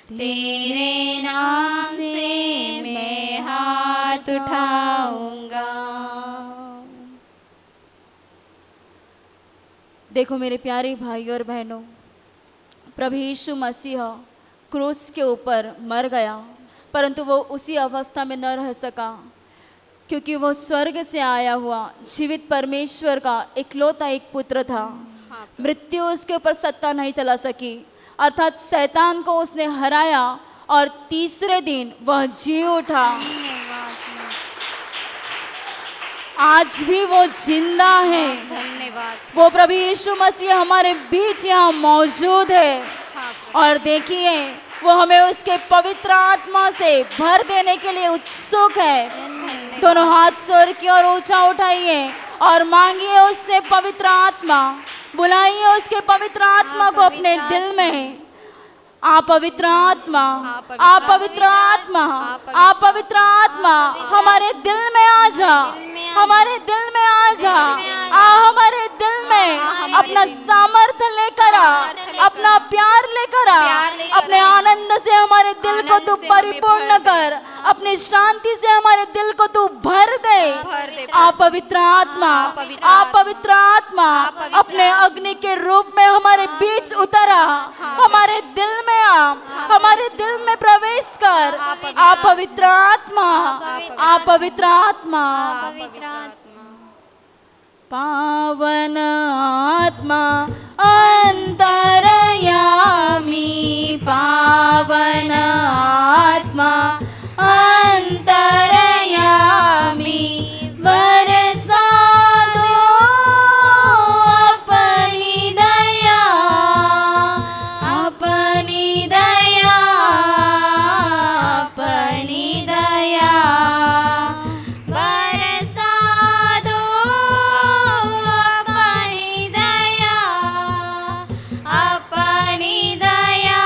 तेरे नाम से मैं हाथ उठाऊंगा।
देखो मेरे प्यारे भाई और बहनों, प्रभु यीशु मसीह क्रूस के ऊपर मर गया, परंतु वो उसी अवस्था में न रह सका, क्योंकि वो स्वर्ग से आया हुआ जीवित परमेश्वर का इकलौता एक पुत्र था। मृत्यु उसके ऊपर सत्ता नहीं चला सकी, अर्थात शैतान को उसने हराया और तीसरे दिन वह जी उठा। आज भी वो जिंदा है।
धन्यवाद।
वो प्रभु यीशु मसीह हमारे बीच यहाँ मौजूद है। और देखिए, वो हमें उसके पवित्र आत्मा से भर देने के लिए उत्सुक है। दोनों हाथ स्वर की ओर ऊंचा उठाइए और मांगिए उससे पवित्र आत्मा, बुलाइए उसके पवित्र आत्मा को अपने दिल में। आप पवित्र आत्मा, आप पवित्र आत्मा, आप पवित्र आत्मा हमारे दिल में आ जा, हमारे दिल में आ जा। हमारे दिल में अपना सामर्थ्य लेकर आ, अपना प्यार लेकर आ, अपने आनंद से हमारे दिल को तू परिपूर्ण कर, अपनी शांति से हमारे दिल को तू भर दे। आप पवित्र आत्मा, आप पवित्र आत्मा अपने अग्नि के रूप में हमारे बीच उतरा, हमारे दिल में आ, हमारे दिल में प्रवेश कर। आप पवित्र आत्मा, आप पवित्र आत्मा, पावन आत्मा अंतर्यामी, पावन आत्मा अंतर्यामी, बरसा दो अपनी दया, अपनी दया, अपनी दया,
बरसा दो अपनी दया, अपनी दया,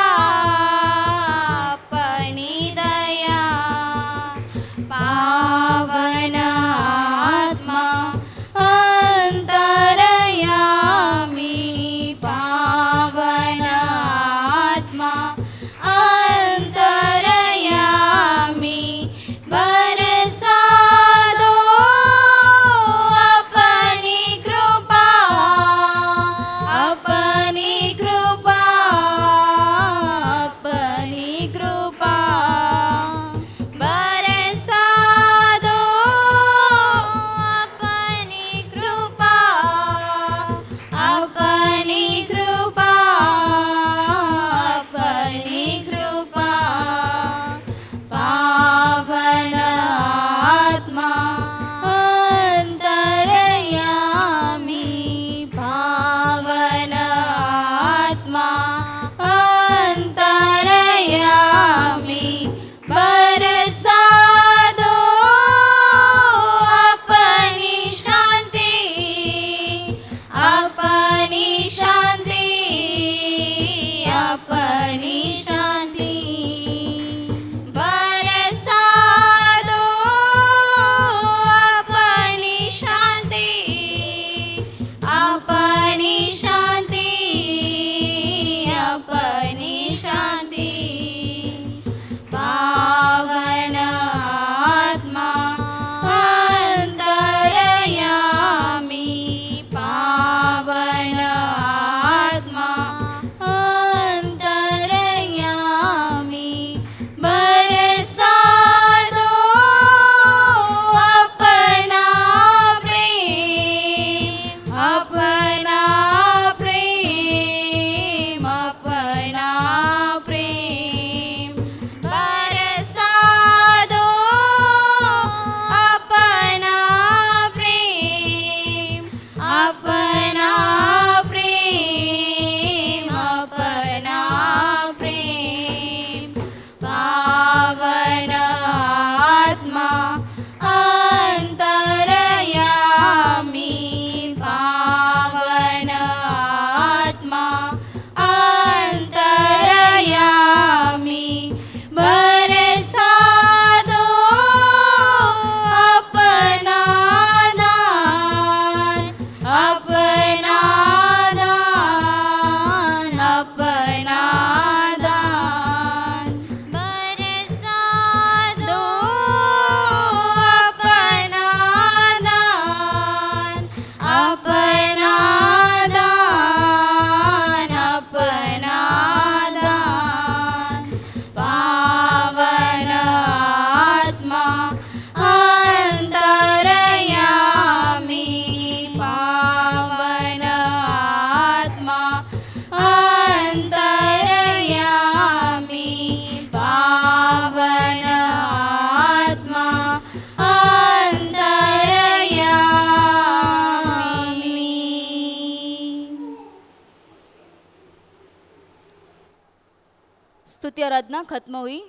स्तुति आराधना खत्म हुई।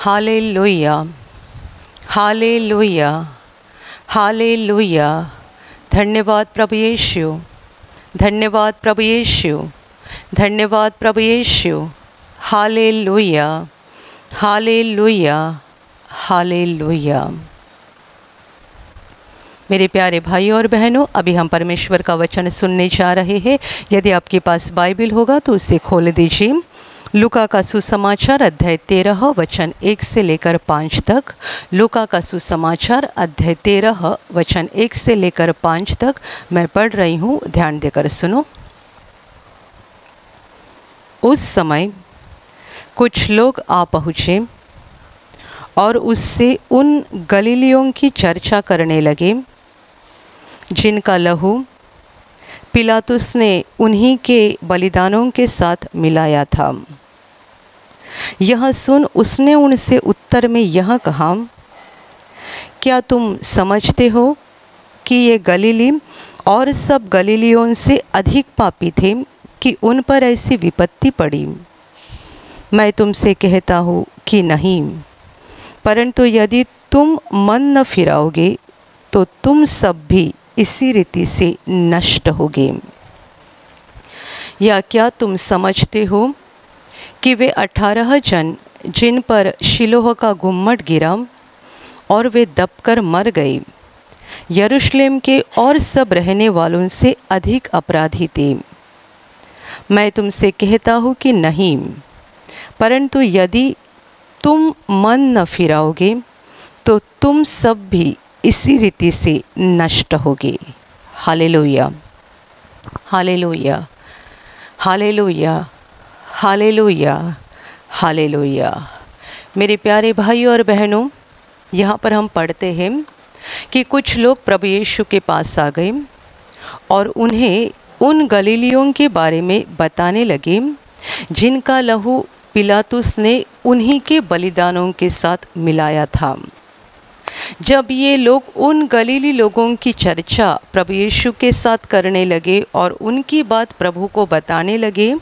Hallelujah, hallelujah, hallelujah. धन्यवाद प्रभु यीशु, धन्यवाद प्रभु यीशु, धन्यवाद प्रभु यीशु। Hallelujah, hallelujah, hallelujah. मेरे प्यारे भाइयों और बहनों, अभी हम परमेश्वर का वचन सुनने जा रहे हैं। यदि आपके पास बाइबल होगा तो उसे खोल दीजिए। लूका का सुसमाचार अध्याय 13 वचन 1 से लेकर 5 तक। लूका का सुसमाचार अध्याय 13 वचन 1 से लेकर 5 तक मैं पढ़ रही हूँ, ध्यान देकर सुनो। उस समय कुछ लोग आ पहुँचे और उससे उन गलीलियों की चर्चा करने लगे जिनका लहू पिलातुस ने उन्हीं के बलिदानों के साथ मिलाया था। यह सुन उसने उनसे उत्तर में यह कहा, क्या तुम समझते हो कि ये गलीली और सब गलीलियों से अधिक पापी थे कि उन पर ऐसी विपत्ति पड़ी? मैं तुमसे कहता हूँ कि नहीं, परंतु यदि तुम मन न फिराओगे तो तुम सब भी इसी रीति से नष्ट होगे। या क्या तुम समझते हो कि वे 18 जन जिन पर शिलोह का गुम्मट गिरा और वे दबकर मर गए, यरूशलेम के और सब रहने वालों से अधिक अपराधी थे? मैं तुमसे कहता हूँ कि नहीं, परंतु यदि तुम मन न फिराओगे तो तुम सब भी इसी रीति से नष्ट होगे। Hallelujah, hallelujah, hallelujah, hallelujah, hallelujah. मेरे प्यारे भाइयों और बहनों, यहाँ पर हम पढ़ते हैं कि कुछ लोग प्रभु यीशु के पास आ गए और उन्हें उन गलीलियों के बारे में बताने लगे जिनका लहू पिलातुस ने उन्हीं के बलिदानों के साथ मिलाया था। जब ये लोग उन गलीली लोगों की चर्चा प्रभु यीशु के साथ करने लगे और उनकी बात प्रभु को बताने लगे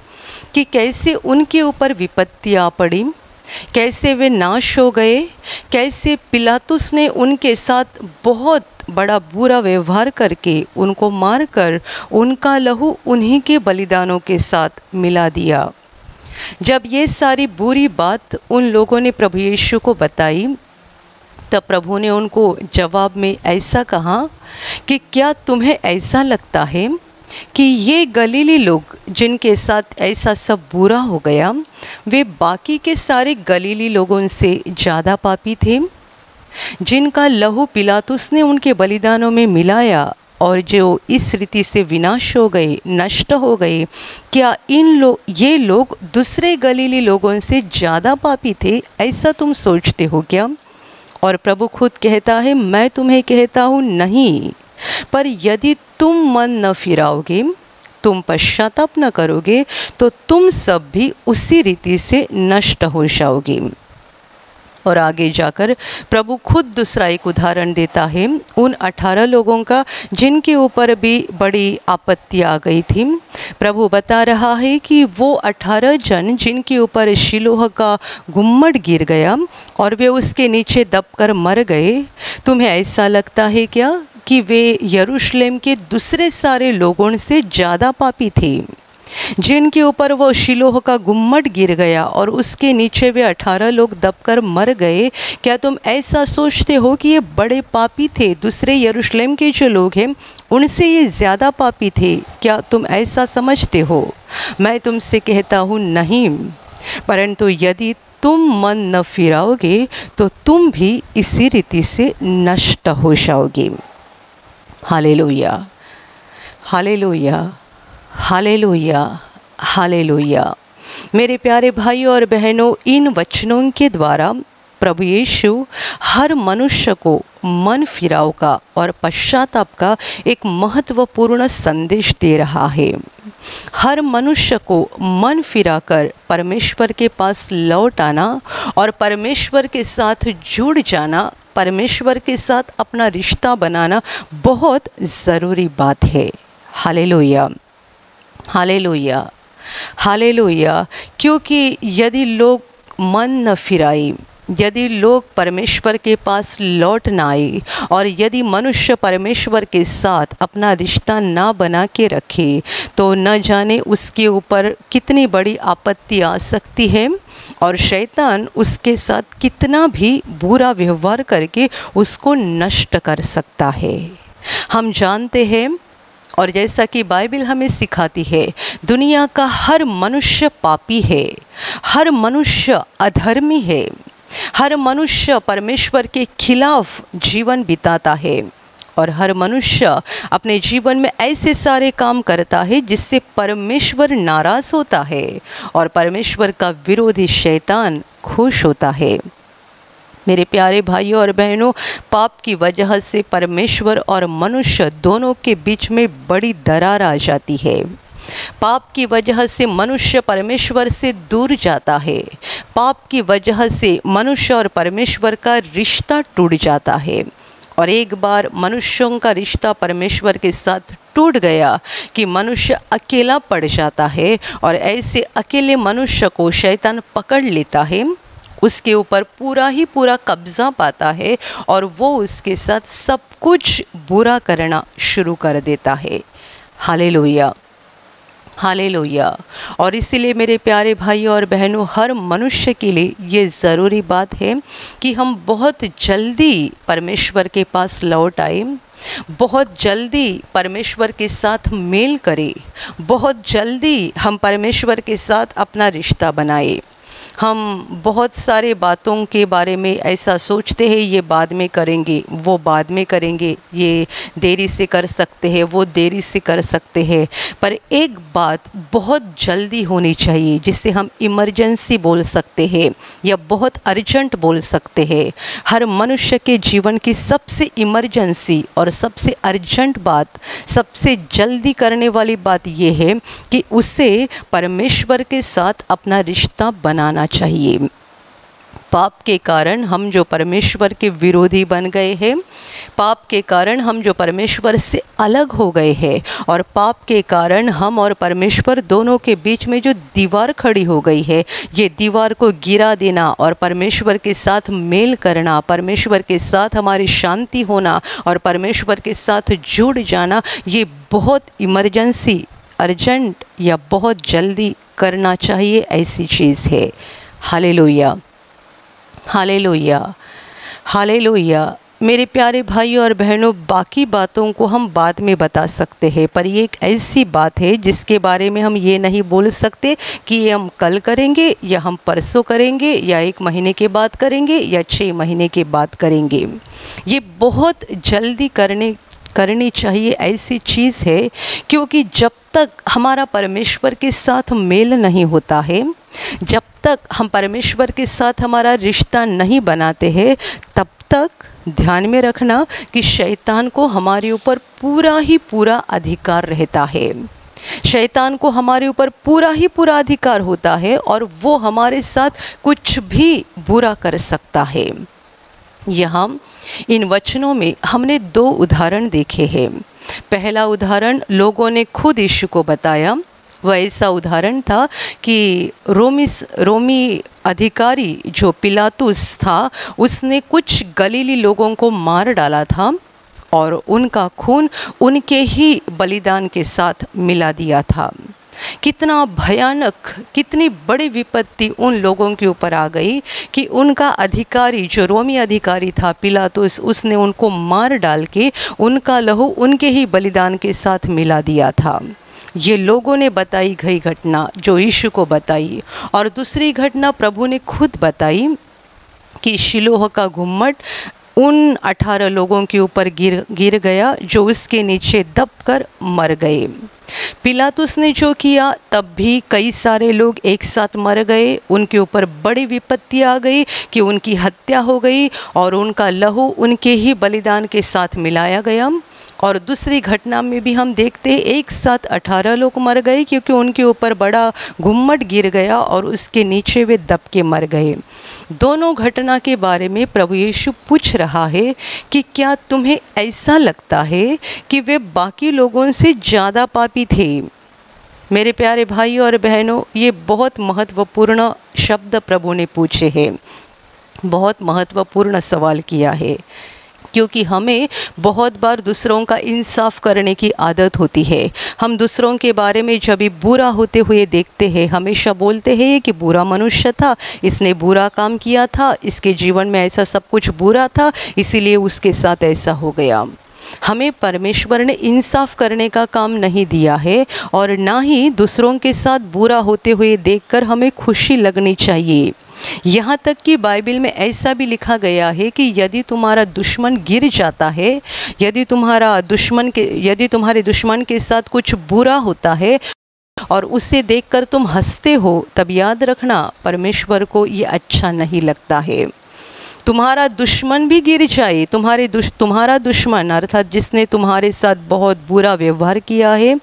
कि कैसे उनके ऊपर विपत्ति आ पड़ी, कैसे वे नाश हो गए, कैसे पिलातुस ने उनके साथ बहुत बड़ा बुरा व्यवहार करके उनको मारकर उनका लहू उन्हीं के बलिदानों के साथ मिला दिया। जब ये सारी बुरी बात उन लोगों ने प्रभु यीशु को बताई, तब प्रभु ने उनको जवाब में ऐसा कहा कि क्या तुम्हें ऐसा लगता है कि ये गलीली लोग जिनके साथ ऐसा सब बुरा हो गया, वे बाकी के सारे गलीली लोगों से ज़्यादा पापी थे? जिनका लहू पिलातुस ने उनके बलिदानों में मिलाया और जो इस रीति से विनाश हो गए, नष्ट हो गए, क्या ये लोग दूसरे गलीली लोगों से ज़्यादा पापी थे? ऐसा तुम सोचते हो क्या? और प्रभु खुद कहता है, मैं तुम्हें कहता हूँ नहीं, पर यदि तुम मन न फिराओगे, तुम पश्चाताप न करोगे, तो तुम सब भी उसी रीति से नष्ट हो जाओगे। और आगे जाकर प्रभु खुद दूसरा एक उदाहरण देता है उन 18 लोगों का जिनके ऊपर भी बड़ी आपत्ति आ गई थी। प्रभु बता रहा है कि वो 18 जन जिनके ऊपर शिलोह का गुम्मट गिर गया और वे उसके नीचे दबकर मर गए, तुम्हें ऐसा लगता है क्या कि वे यरूशलेम के दूसरे सारे लोगों से ज़्यादा पापी थे? जिनके ऊपर वो शिलोह का गुम्मट गिर गया और उसके नीचे वे 18 लोग दबकर मर गए, क्या तुम ऐसा सोचते हो कि ये बड़े पापी थे? दूसरे यरूशलेम के जो लोग हैं उनसे ये ज़्यादा पापी थे, क्या तुम ऐसा समझते हो? मैं तुमसे कहता हूँ नहीं, परंतु यदि तुम मन न फिराओगे तो तुम भी इसी रीति से नष्ट हो जाओगे। Hallelujah, hallelujah, hallelujah, hallelujah. मेरे प्यारे भाइयों और बहनों, इन वचनों के द्वारा प्रभु यीशु हर मनुष्य को मन फिराव का और पश्चाताप का एक महत्वपूर्ण संदेश दे रहा है। हर मनुष्य को मन फिराकर परमेश्वर के पास लौट आना और परमेश्वर के साथ जुड़ जाना, परमेश्वर के साथ अपना रिश्ता बनाना बहुत ज़रूरी बात है। Hallelujah, hallelujah, hallelujah. क्योंकि यदि लोग मन न फिराए, यदि लोग परमेश्वर के पास लौट ना आए और यदि मनुष्य परमेश्वर के साथ अपना रिश्ता ना बना के रखे तो न जाने उसके ऊपर कितनी बड़ी आपत्ति आ सकती है और शैतान उसके साथ कितना भी बुरा व्यवहार करके उसको नष्ट कर सकता है। हम जानते हैं और जैसा कि बाइबल हमें सिखाती है, दुनिया का हर मनुष्य पापी है, हर मनुष्य अधर्मी है, हर मनुष्य परमेश्वर के खिलाफ जीवन बिताता है और हर मनुष्य अपने जीवन में ऐसे सारे काम करता है जिससे परमेश्वर नाराज़ होता है और परमेश्वर का विरोधी शैतान खुश होता है। मेरे प्यारे भाइयों और बहनों, पाप की वजह से परमेश्वर और मनुष्य दोनों के बीच में बड़ी दरार आ जाती है। पाप की वजह से मनुष्य परमेश्वर से दूर जाता है। पाप की वजह से मनुष्य और परमेश्वर का रिश्ता टूट जाता है और एक बार मनुष्यों का रिश्ता परमेश्वर के साथ टूट गया कि मनुष्य अकेला पड़ जाता है और ऐसे अकेले मनुष्य को शैतान पकड़ लेता है, उसके ऊपर पूरा ही पूरा कब्ज़ा पाता है और वो उसके साथ सब कुछ बुरा करना शुरू कर देता है। Hallelujah, hallelujah. और इसीलिए मेरे प्यारे भाइयों और बहनों, हर मनुष्य के लिए ये ज़रूरी बात है कि हम बहुत जल्दी परमेश्वर के पास लौट आए, बहुत जल्दी परमेश्वर के साथ मेल करें, बहुत जल्दी हम परमेश्वर के साथ अपना रिश्ता बनाए। हम बहुत सारे बातों के बारे में ऐसा सोचते हैं, ये बाद में करेंगे, वो बाद में करेंगे, ये देरी से कर सकते हैं, वो देरी से कर सकते हैं, पर एक बात बहुत जल्दी होनी चाहिए जिसे हम इमरजेंसी बोल सकते हैं या बहुत अर्जेंट बोल सकते हैं। हर मनुष्य के जीवन की सबसे इमरजेंसी और सबसे अर्जेंट बात, सबसे जल्दी करने वाली बात ये है कि उसे परमेश्वर के साथ अपना रिश्ता बनाना चाहिए। पाप के कारण हम जो परमेश्वर के विरोधी बन गए हैं, पाप के कारण हम जो परमेश्वर से अलग हो गए हैं और पाप के कारण हम और परमेश्वर दोनों के बीच में जो दीवार खड़ी हो गई है, ये दीवार को गिरा देना और परमेश्वर के साथ मेल करना, परमेश्वर के साथ हमारी शांति होना और परमेश्वर के साथ जुड़ जाना, ये बहुत इमरजेंसी, अर्जेंट या बहुत जल्दी करना चाहिए, ऐसी चीज़ है। Hallelujah, hallelujah, hallelujah. मेरे प्यारे भाइयों और बहनों, बाकी बातों को हम बाद में बता सकते हैं, पर ये एक ऐसी बात है जिसके बारे में हम ये नहीं बोल सकते कि ये हम कल करेंगे या हम परसों करेंगे या 1 महीने के बाद करेंगे या 6 महीने के बाद करेंगे। ये बहुत जल्दी करनी चाहिए, ऐसी चीज़ है, क्योंकि जब तक हमारा परमेश्वर के साथ मेल नहीं होता है, जब तक हम परमेश्वर के साथ हमारा रिश्ता नहीं बनाते हैं, तब तक ध्यान में रखना कि शैतान को हमारे ऊपर पूरा ही पूरा अधिकार रहता है। शैतान को हमारे ऊपर पूरा ही पूरा अधिकार होता है और वो हमारे साथ कुछ भी बुरा कर सकता है। यहाँ इन वचनों में हमने 2 उदाहरण देखे हैं। पहला उदाहरण लोगों ने खुद यीशु को बताया। वह ऐसा उदाहरण था कि रोमी अधिकारी जो पिलातुस था, उसने कुछ गलीली लोगों को मार डाला था और उनका खून उनके ही बलिदान के साथ मिला दिया था। कितना भयानक, कितनी बड़ी विपत्ति उन लोगों के ऊपर आ गई कि उनका अधिकारी, जो रोमी अधिकारी था पिलातुस, उसने उनको मार डाल के उनका लहू उनके ही बलिदान के साथ मिला दिया था। ये लोगों ने बताई गई घटना जो यीशु को बताई। और दूसरी घटना प्रभु ने खुद बताई कि शिलोह का गुम्मट उन 18 लोगों के ऊपर गिर गया जो उसके नीचे दबकर मर गए। पिलातुस ने जो किया तब भी कई सारे लोग एक साथ मर गए, उनके ऊपर बड़ी विपत्ति आ गई कि उनकी हत्या हो गई और उनका लहू उनके ही बलिदान के साथ मिलाया गया। और दूसरी घटना में भी हम देखते हैं एक साथ 18 लोग मर गए क्योंकि उनके ऊपर बड़ा गुम्मट गिर गया और उसके नीचे वे दब के मर गए। दोनों घटना के बारे में प्रभु यीशु पूछ रहा है कि क्या तुम्हें ऐसा लगता है कि वे बाकी लोगों से ज़्यादा पापी थे? मेरे प्यारे भाई और बहनों, ये बहुत महत्वपूर्ण शब्द प्रभु ने पूछे हैं, बहुत महत्वपूर्ण सवाल किया है, क्योंकि हमें बहुत बार दूसरों का इंसाफ करने की आदत होती है। हम दूसरों के बारे में जब भी बुरा होते हुए देखते हैं, हमेशा बोलते हैं कि बुरा मनुष्य था, इसने बुरा काम किया था, इसके जीवन में ऐसा सब कुछ बुरा था, इसीलिए उसके साथ ऐसा हो गया। हमें परमेश्वर ने इंसाफ करने का काम नहीं दिया है और ना ही दूसरों के साथ बुरा होते हुए देखकर हमें खुशी लगनी चाहिए। यहाँ तक कि बाइबल में ऐसा भी लिखा गया है कि यदि तुम्हारा दुश्मन गिर जाता है, यदि तुम्हारे दुश्मन के साथ कुछ बुरा होता है और उसे देखकर तुम हंसते हो, तब याद रखना परमेश्वर को ये अच्छा नहीं लगता है। तुम्हारा दुश्मन भी गिर जाए, तुम्हारा दुश्मन अर्थात जिसने तुम्हारे साथ बहुत बुरा व्यवहार किया है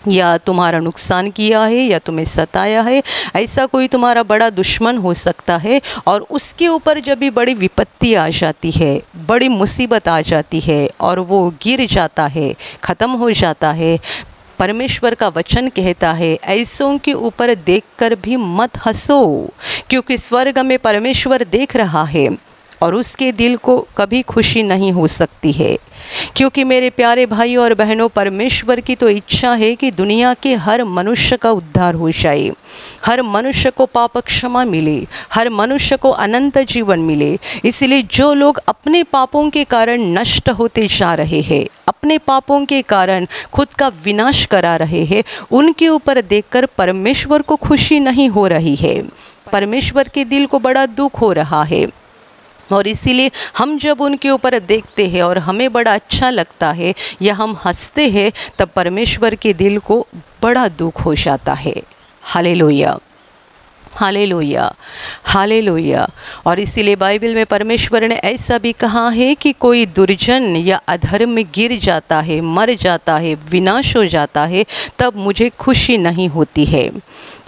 या तुम्हारा नुकसान किया है या तुम्हें सताया है, ऐसा कोई तुम्हारा बड़ा दुश्मन हो सकता है और उसके ऊपर जब भी बड़ी विपत्ति आ जाती है, बड़ी मुसीबत आ जाती है और वो गिर जाता है, ख़त्म हो जाता है, परमेश्वर का वचन कहता है ऐसों के ऊपर देखकर भी मत हंसो, क्योंकि स्वर्ग में परमेश्वर देख रहा है और उसके दिल को कभी खुशी नहीं हो सकती है। क्योंकि मेरे प्यारे भाई और बहनों, परमेश्वर की तो इच्छा है कि दुनिया के हर मनुष्य का उद्धार हो जाए, हर मनुष्य को पाप क्षमा मिले, हर मनुष्य को अनंत जीवन मिले। इसलिए जो लोग अपने पापों के कारण नष्ट होते जा रहे हैं, अपने पापों के कारण खुद का विनाश करा रहे हैं, उनके ऊपर देखकर परमेश्वर को खुशी नहीं हो रही है, परमेश्वर के दिल को बड़ा दुख हो रहा है। और इसीलिए हम जब उनके ऊपर देखते हैं और हमें बड़ा अच्छा लगता है या हम हंसते हैं, तब परमेश्वर के दिल को बड़ा दुख हो जाता है। Hallelujah, hallelujah, hallelujah. और इसीलिए बाइबल में परमेश्वर ने ऐसा भी कहा है कि कोई दुर्जन या अधर्म में गिर जाता है, मर जाता है, विनाश हो जाता है, तब मुझे खुशी नहीं होती है।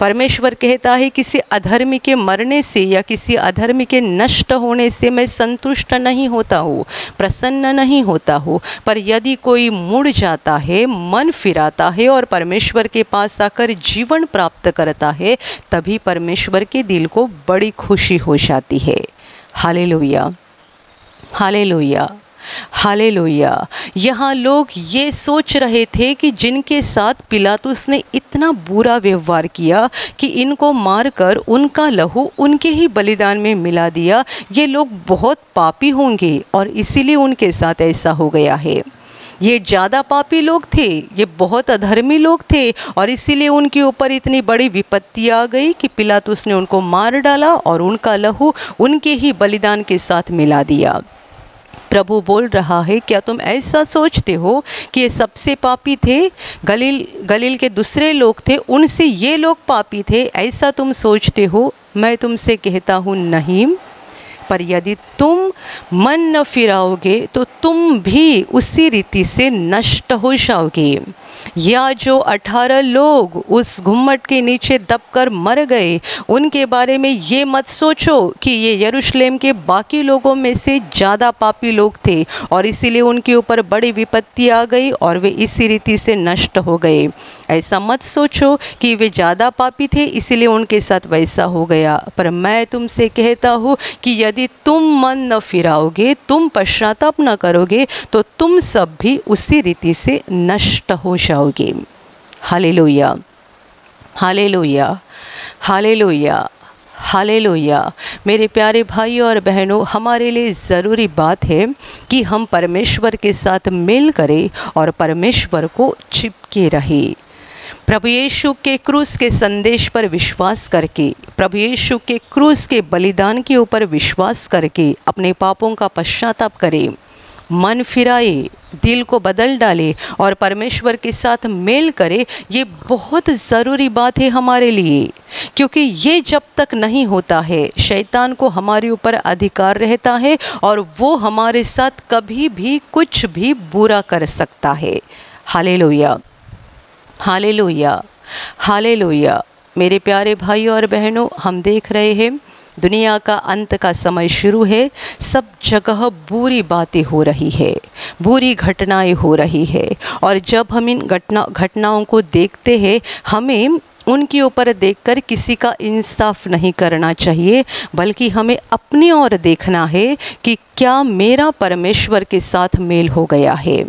परमेश्वर कहता है किसी अधर्मी के मरने से या किसी अधर्मी के नष्ट होने से मैं संतुष्ट नहीं होता हूँ, प्रसन्न नहीं होता हूँ। पर यदि कोई मुड़ जाता है, मन फिराता है और परमेश्वर के पास आकर जीवन प्राप्त करता है, तभी परमेश्वर के दिल को बड़ी खुशी हो जाती है। Hallelujah, hallelujah, hallelujah. यहाँ लोग ये सोच रहे थे कि जिनके साथ पिलातुस ने इतना बुरा व्यवहार किया कि इनको मारकर उनका लहू उनके ही बलिदान में मिला दिया, ये लोग बहुत पापी होंगे और इसीलिए उनके साथ ऐसा हो गया है। ये ज़्यादा पापी लोग थे, ये बहुत अधर्मी लोग थे और इसीलिए उनके ऊपर इतनी बड़ी विपत्ति आ गई कि पिलातुस ने उनको मार डाला और उनका लहू उनके ही बलिदान के साथ मिला दिया। प्रभु बोल रहा है, क्या तुम ऐसा सोचते हो कि ये सबसे पापी थे? गलील के दूसरे लोग थे, उनसे ये लोग पापी थे, ऐसा तुम सोचते हो? मैं तुमसे कहता हूँ नहीं, पर यदि तुम मन न फिराओगे तो तुम भी उसी रीति से नष्ट हो जाओगे। या जो 18 लोग उस घुम्मट के नीचे दबकर मर गए, उनके बारे में ये मत सोचो कि ये यरूशलेम के बाकी लोगों में से ज़्यादा पापी लोग थे और इसीलिए उनके ऊपर बड़ी विपत्ति आ गई और वे इसी रीति से नष्ट हो गए। ऐसा मत सोचो कि वे ज़्यादा पापी थे इसीलिए उनके साथ वैसा हो गया। पर मैं तुमसे कहता हूँ कि यदि तुम मन न फिराओगे, तुम पश्चाताप न करोगे, तो तुम सब भी उसी रीति से नष्ट हो जाओगे। Hallelujah, hallelujah, hallelujah, hallelujah. मेरे प्यारे भाई और बहनों, हमारे लिए ज़रूरी बात है कि हम परमेश्वर के साथ मेल करें और परमेश्वर को चिपके रहें। प्रभु यीशु के क्रूस के संदेश पर विश्वास करके, प्रभु यीशु के क्रूस के बलिदान के ऊपर विश्वास करके अपने पापों का पश्चाताप करें, मन फिराए, दिल को बदल डाले और परमेश्वर के साथ मेल करे। ये बहुत ज़रूरी बात है हमारे लिए, क्योंकि ये जब तक नहीं होता है शैतान को हमारे ऊपर अधिकार रहता है और वो हमारे साथ कभी भी कुछ भी बुरा कर सकता है। Hallelujah, hallelujah, hallelujah. मेरे प्यारे भाई और बहनों, हम देख रहे हैं दुनिया का अंत का समय शुरू है। सब जगह बुरी बातें हो रही है, बुरी घटनाएं हो रही है, और जब हम इन घटनाओं को देखते हैं, हमें उनके ऊपर देखकर किसी का इंसाफ नहीं करना चाहिए, बल्कि हमें अपनी ओर देखना है कि क्या मेरा परमेश्वर के साथ मेल हो गया है,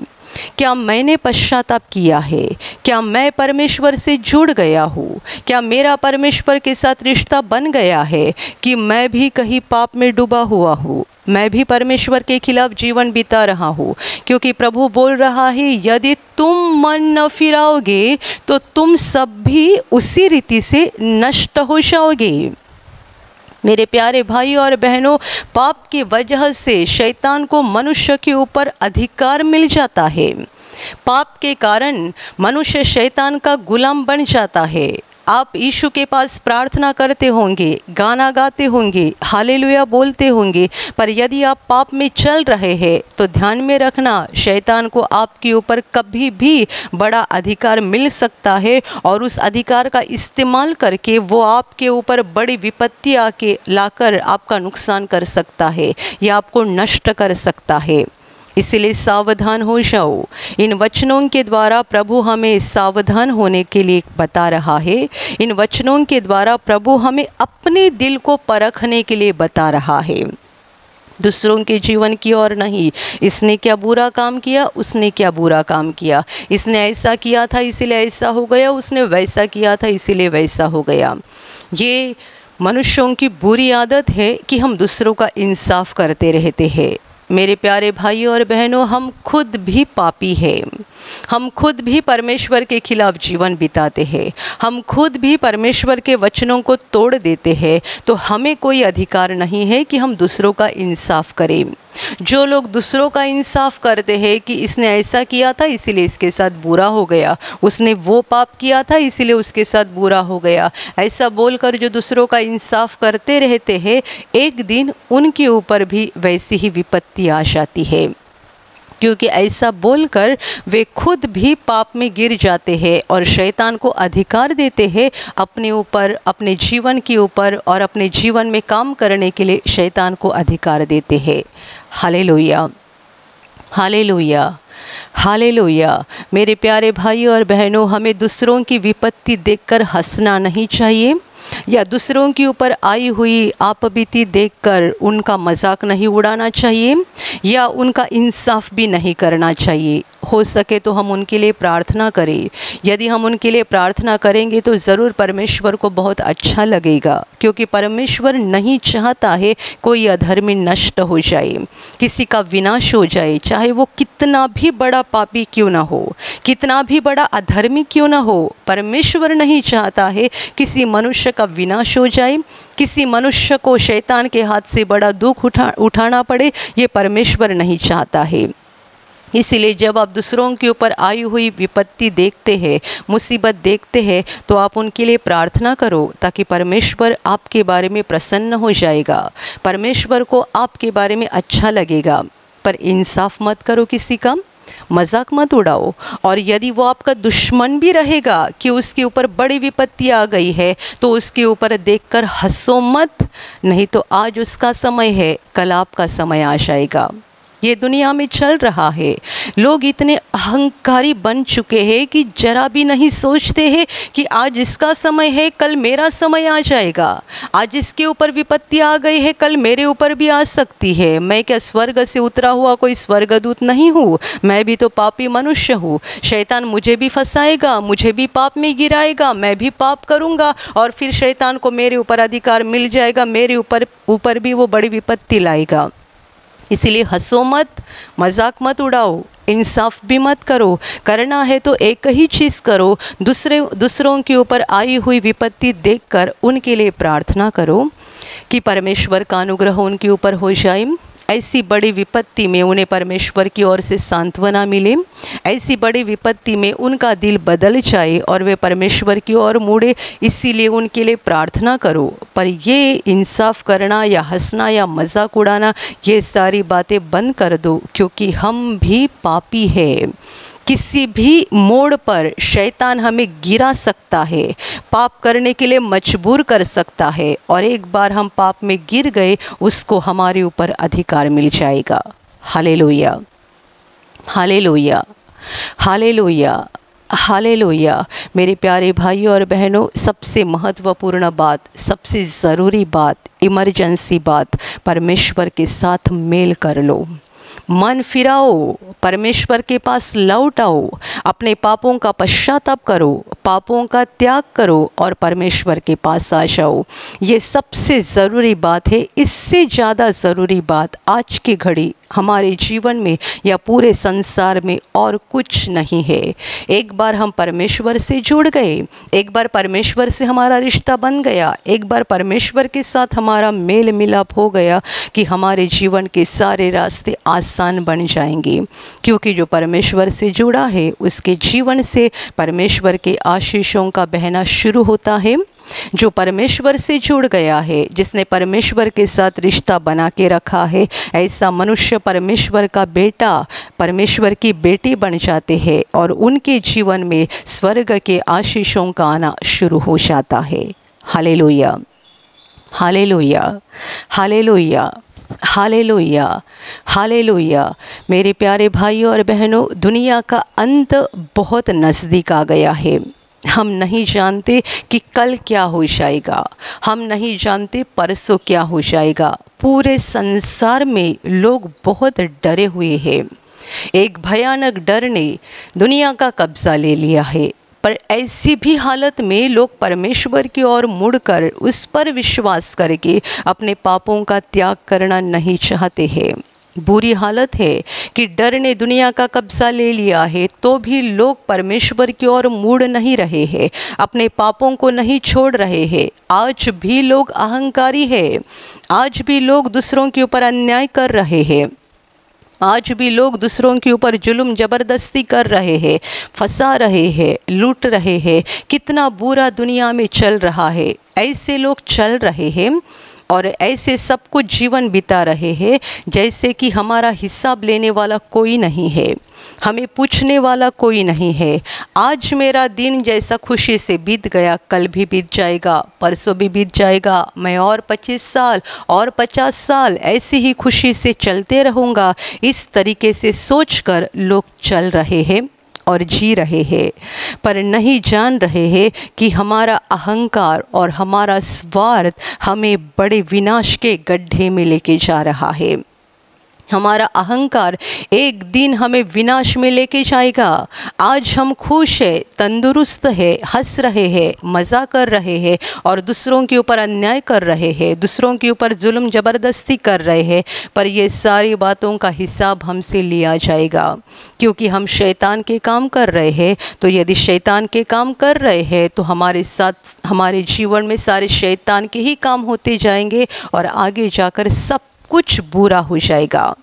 क्या मैंने पश्चाताप किया है, क्या मैं परमेश्वर से जुड़ गया हूँ, क्या मेरा परमेश्वर के साथ रिश्ता बन गया है कि मैं भी कहीं पाप में डूबा हुआ हूँ, मैं भी परमेश्वर के खिलाफ जीवन बिता रहा हूँ। क्योंकि प्रभु बोल रहा है, यदि तुम मन न फिराओगे तो तुम सब भी उसी रीति से नष्ट हो जाओगे। मेरे प्यारे भाई और बहनों, पाप की वजह से शैतान को मनुष्य के ऊपर अधिकार मिल जाता है। पाप के कारण मनुष्य शैतान का गुलाम बन जाता है। आप यीशु के पास प्रार्थना करते होंगे, गाना गाते होंगे, हालेलुया बोलते होंगे, पर यदि आप पाप में चल रहे हैं तो ध्यान में रखना, शैतान को आपके ऊपर कभी भी बड़ा अधिकार मिल सकता है और उस अधिकार का इस्तेमाल करके वो आपके ऊपर बड़ी विपत्ति आके लाकर आपका नुकसान कर सकता है या आपको नष्ट कर सकता है। इसलिए सावधान हो जाओ। इन वचनों के द्वारा प्रभु हमें सावधान होने के लिए बता रहा है। इन वचनों के द्वारा प्रभु हमें अपने दिल को परखने के लिए बता रहा है, दूसरों के जीवन की ओर नहीं। इसने क्या बुरा काम किया, उसने क्या बुरा काम किया, इसने ऐसा किया था इसीलिए ऐसा हो गया, उसने वैसा किया था इसीलिए वैसा हो गया। ये मनुष्यों की बुरी आदत है कि हम दूसरों का इंसाफ करते रहते हैं। मेरे प्यारे भाइयों और बहनों, हम खुद भी पापी हैं, हम खुद भी परमेश्वर के खिलाफ जीवन बिताते हैं, हम खुद भी परमेश्वर के वचनों को तोड़ देते हैं, तो हमें कोई अधिकार नहीं है कि हम दूसरों का इंसाफ करें। जो लोग दूसरों का इंसाफ करते हैं कि इसने ऐसा किया था इसीलिए इसके साथ बुरा हो गया, उसने वो पाप किया था इसीलिए उसके साथ बुरा हो गया, ऐसा बोलकर जो दूसरों का इंसाफ करते रहते हैं, एक दिन उनके ऊपर भी वैसी ही विपत्ति आ जाती है। क्योंकि ऐसा बोलकर वे खुद भी पाप में गिर जाते हैं और शैतान को अधिकार देते हैं अपने ऊपर, अपने जीवन के ऊपर, और अपने जीवन में काम करने के लिए शैतान को अधिकार देते हैं। Hallelujah, hallelujah, hallelujah. मेरे प्यारे भाइयों और बहनों, हमें दूसरों की विपत्ति देखकर हंसना नहीं चाहिए या दूसरों के ऊपर आई हुई आपबीती देखकर उनका मजाक नहीं उड़ाना चाहिए या उनका इंसाफ भी नहीं करना चाहिए। हो सके तो हम उनके लिए प्रार्थना करें। यदि हम उनके लिए प्रार्थना करेंगे तो ज़रूर परमेश्वर को बहुत अच्छा लगेगा, क्योंकि परमेश्वर नहीं चाहता है कोई अधर्मी नष्ट हो जाए, किसी का विनाश हो जाए, चाहे वो कितना भी बड़ा पापी क्यों ना हो, कितना भी बड़ा अधर्मी क्यों ना हो। परमेश्वर नहीं चाहता है किसी मनुष्य का विनाश हो जाए, किसी मनुष्य को शैतान के हाथ से बड़ा दुख उठाना पड़े, ये परमेश्वर नहीं चाहता है। इसीलिए जब आप दूसरों के ऊपर आई हुई विपत्ति देखते हैं, मुसीबत देखते हैं, तो आप उनके लिए प्रार्थना करो, ताकि परमेश्वर आपके बारे में प्रसन्न हो जाएगा, परमेश्वर को आपके बारे में अच्छा लगेगा। पर इंसाफ मत करो, किसी का मजाक मत उड़ाओ। और यदि वो आपका दुश्मन भी रहेगा कि उसके ऊपर बड़ी विपत्ति आ गई है, तो उसके ऊपर देखकर हंसो मत, नहीं तो आज उसका समय है, कल आपका समय आ जाएगा। ये दुनिया में चल रहा है। लोग इतने अहंकारी बन चुके हैं कि जरा भी नहीं सोचते हैं कि आज इसका समय है, कल मेरा समय आ जाएगा। आज इसके ऊपर विपत्ति आ गई है, कल मेरे ऊपर भी आ सकती है। मैं क्या स्वर्ग से उतरा हुआ कोई स्वर्गदूत नहीं हूँ? मैं भी तो पापी मनुष्य हूँ। शैतान मुझे भी फंसाएगा, मुझे भी पाप में गिराएगा, मैं भी पाप करूँगा और फिर शैतान को मेरे ऊपर अधिकार मिल जाएगा, मेरे ऊपर भी वो बड़ी विपत्ति लाएगा। इसीलिए हंसो मत, मजाक मत उड़ाओ, इंसाफ भी मत करो। करना है तो एक ही चीज़ करो, दूसरों के ऊपर आई हुई विपत्ति देखकर उनके लिए प्रार्थना करो कि परमेश्वर का अनुग्रह उनके ऊपर हो जाए। ऐसी बड़ी विपत्ति में उन्हें परमेश्वर की ओर से सांत्वना मिले, ऐसी बड़ी विपत्ति में उनका दिल बदल जाए और वे परमेश्वर की ओर मुड़े। इसीलिए उनके लिए प्रार्थना करो। पर ये इंसाफ करना या हंसना या मजाक उड़ाना, ये सारी बातें बंद कर दो, क्योंकि हम भी पापी हैं। किसी भी मोड़ पर शैतान हमें गिरा सकता है, पाप करने के लिए मजबूर कर सकता है, और एक बार हम पाप में गिर गए उसको हमारे ऊपर अधिकार मिल जाएगा। Hallelujah, hallelujah, hallelujah, hallelujah. मेरे प्यारे भाइयों और बहनों, सबसे महत्वपूर्ण बात, सबसे ज़रूरी बात, इमरजेंसी बात, परमेश्वर के साथ मेल कर लो। मन फिराओ, परमेश्वर के पास लौट आओ, अपने पापों का पश्चाताप करो, पापों का त्याग करो और परमेश्वर के पास आ जाओ। ये सबसे ज़रूरी बात है। इससे ज़्यादा ज़रूरी बात आज की घड़ी हमारे जीवन में या पूरे संसार में और कुछ नहीं है। एक बार हम परमेश्वर से जुड़ गए, एक बार परमेश्वर से हमारा रिश्ता बन गया, एक बार परमेश्वर के साथ हमारा मेल मिलाप हो गया कि हमारे जीवन के सारे रास्ते आसान बन जाएंगे। क्योंकि जो परमेश्वर से जुड़ा है उसके जीवन से परमेश्वर के आशीषों का बहना शुरू होता है। जो परमेश्वर से जुड़ गया है, जिसने परमेश्वर के साथ रिश्ता बना के रखा है, ऐसा मनुष्य परमेश्वर का बेटा, परमेश्वर की बेटी बन जाते हैं और उनके जीवन में स्वर्ग के आशीषों का आना शुरू हो जाता है। Hallelujah, hallelujah, hallelujah, hallelujah, hallelujah. मेरे प्यारे भाइयों और बहनों, दुनिया का अंत बहुत नज़दीक आ गया है। हम नहीं जानते कि कल क्या हो जाएगा, हम नहीं जानते परसों क्या हो जाएगा। पूरे संसार में लोग बहुत डरे हुए हैं। एक भयानक डर ने दुनिया का कब्जा ले लिया है। पर ऐसी भी हालत में लोग परमेश्वर की ओर मुड़कर उस पर विश्वास करके अपने पापों का त्याग करना नहीं चाहते हैं। बुरी हालत है कि डर ने दुनिया का कब्जा ले लिया है, तो भी लोग परमेश्वर की ओर मुड़ नहीं रहे हैं, अपने पापों को नहीं छोड़ रहे हैं। आज भी लोग अहंकारी हैं, आज भी लोग दूसरों के ऊपर अन्याय कर रहे हैं, आज भी लोग दूसरों के ऊपर जुल्म ज़बरदस्ती कर रहे हैं, फंसा रहे हैं, लूट रहे हैं। कितना बुरा दुनिया में चल रहा है। ऐसे लोग चल रहे हैं और ऐसे सब कुछ जीवन बिता रहे हैं जैसे कि हमारा हिसाब लेने वाला कोई नहीं है, हमें पूछने वाला कोई नहीं है। आज मेरा दिन जैसा खुशी से बीत गया, कल भी बीत जाएगा, परसों भी बीत जाएगा। मैं और 25 साल और 50 साल ऐसी ही खुशी से चलते रहूँगा। इस तरीके से सोचकर लोग चल रहे हैं और जी रहे हैं, पर नहीं जान रहे हैं कि हमारा अहंकार और हमारा स्वार्थ हमें बड़े विनाश के गड्ढे में लेके जा रहा है। हमारा अहंकार एक दिन हमें विनाश में लेके जाएगा। आज हम खुश है, तंदुरुस्त है, हंस रहे हैं, मज़ा कर रहे हैं और दूसरों के ऊपर अन्याय कर रहे हैं, दूसरों के ऊपर जुल्म ज़बरदस्ती कर रहे हैं, पर ये सारी बातों का हिसाब हमसे लिया जाएगा। क्योंकि हम शैतान के काम कर रहे हैं। तो यदि शैतान के काम कर रहे हैं तो हमारे साथ हमारे जीवन में सारे शैतान के ही काम होते जाएंगे और आगे जाकर सब कुछ बुरा हो जाएगा।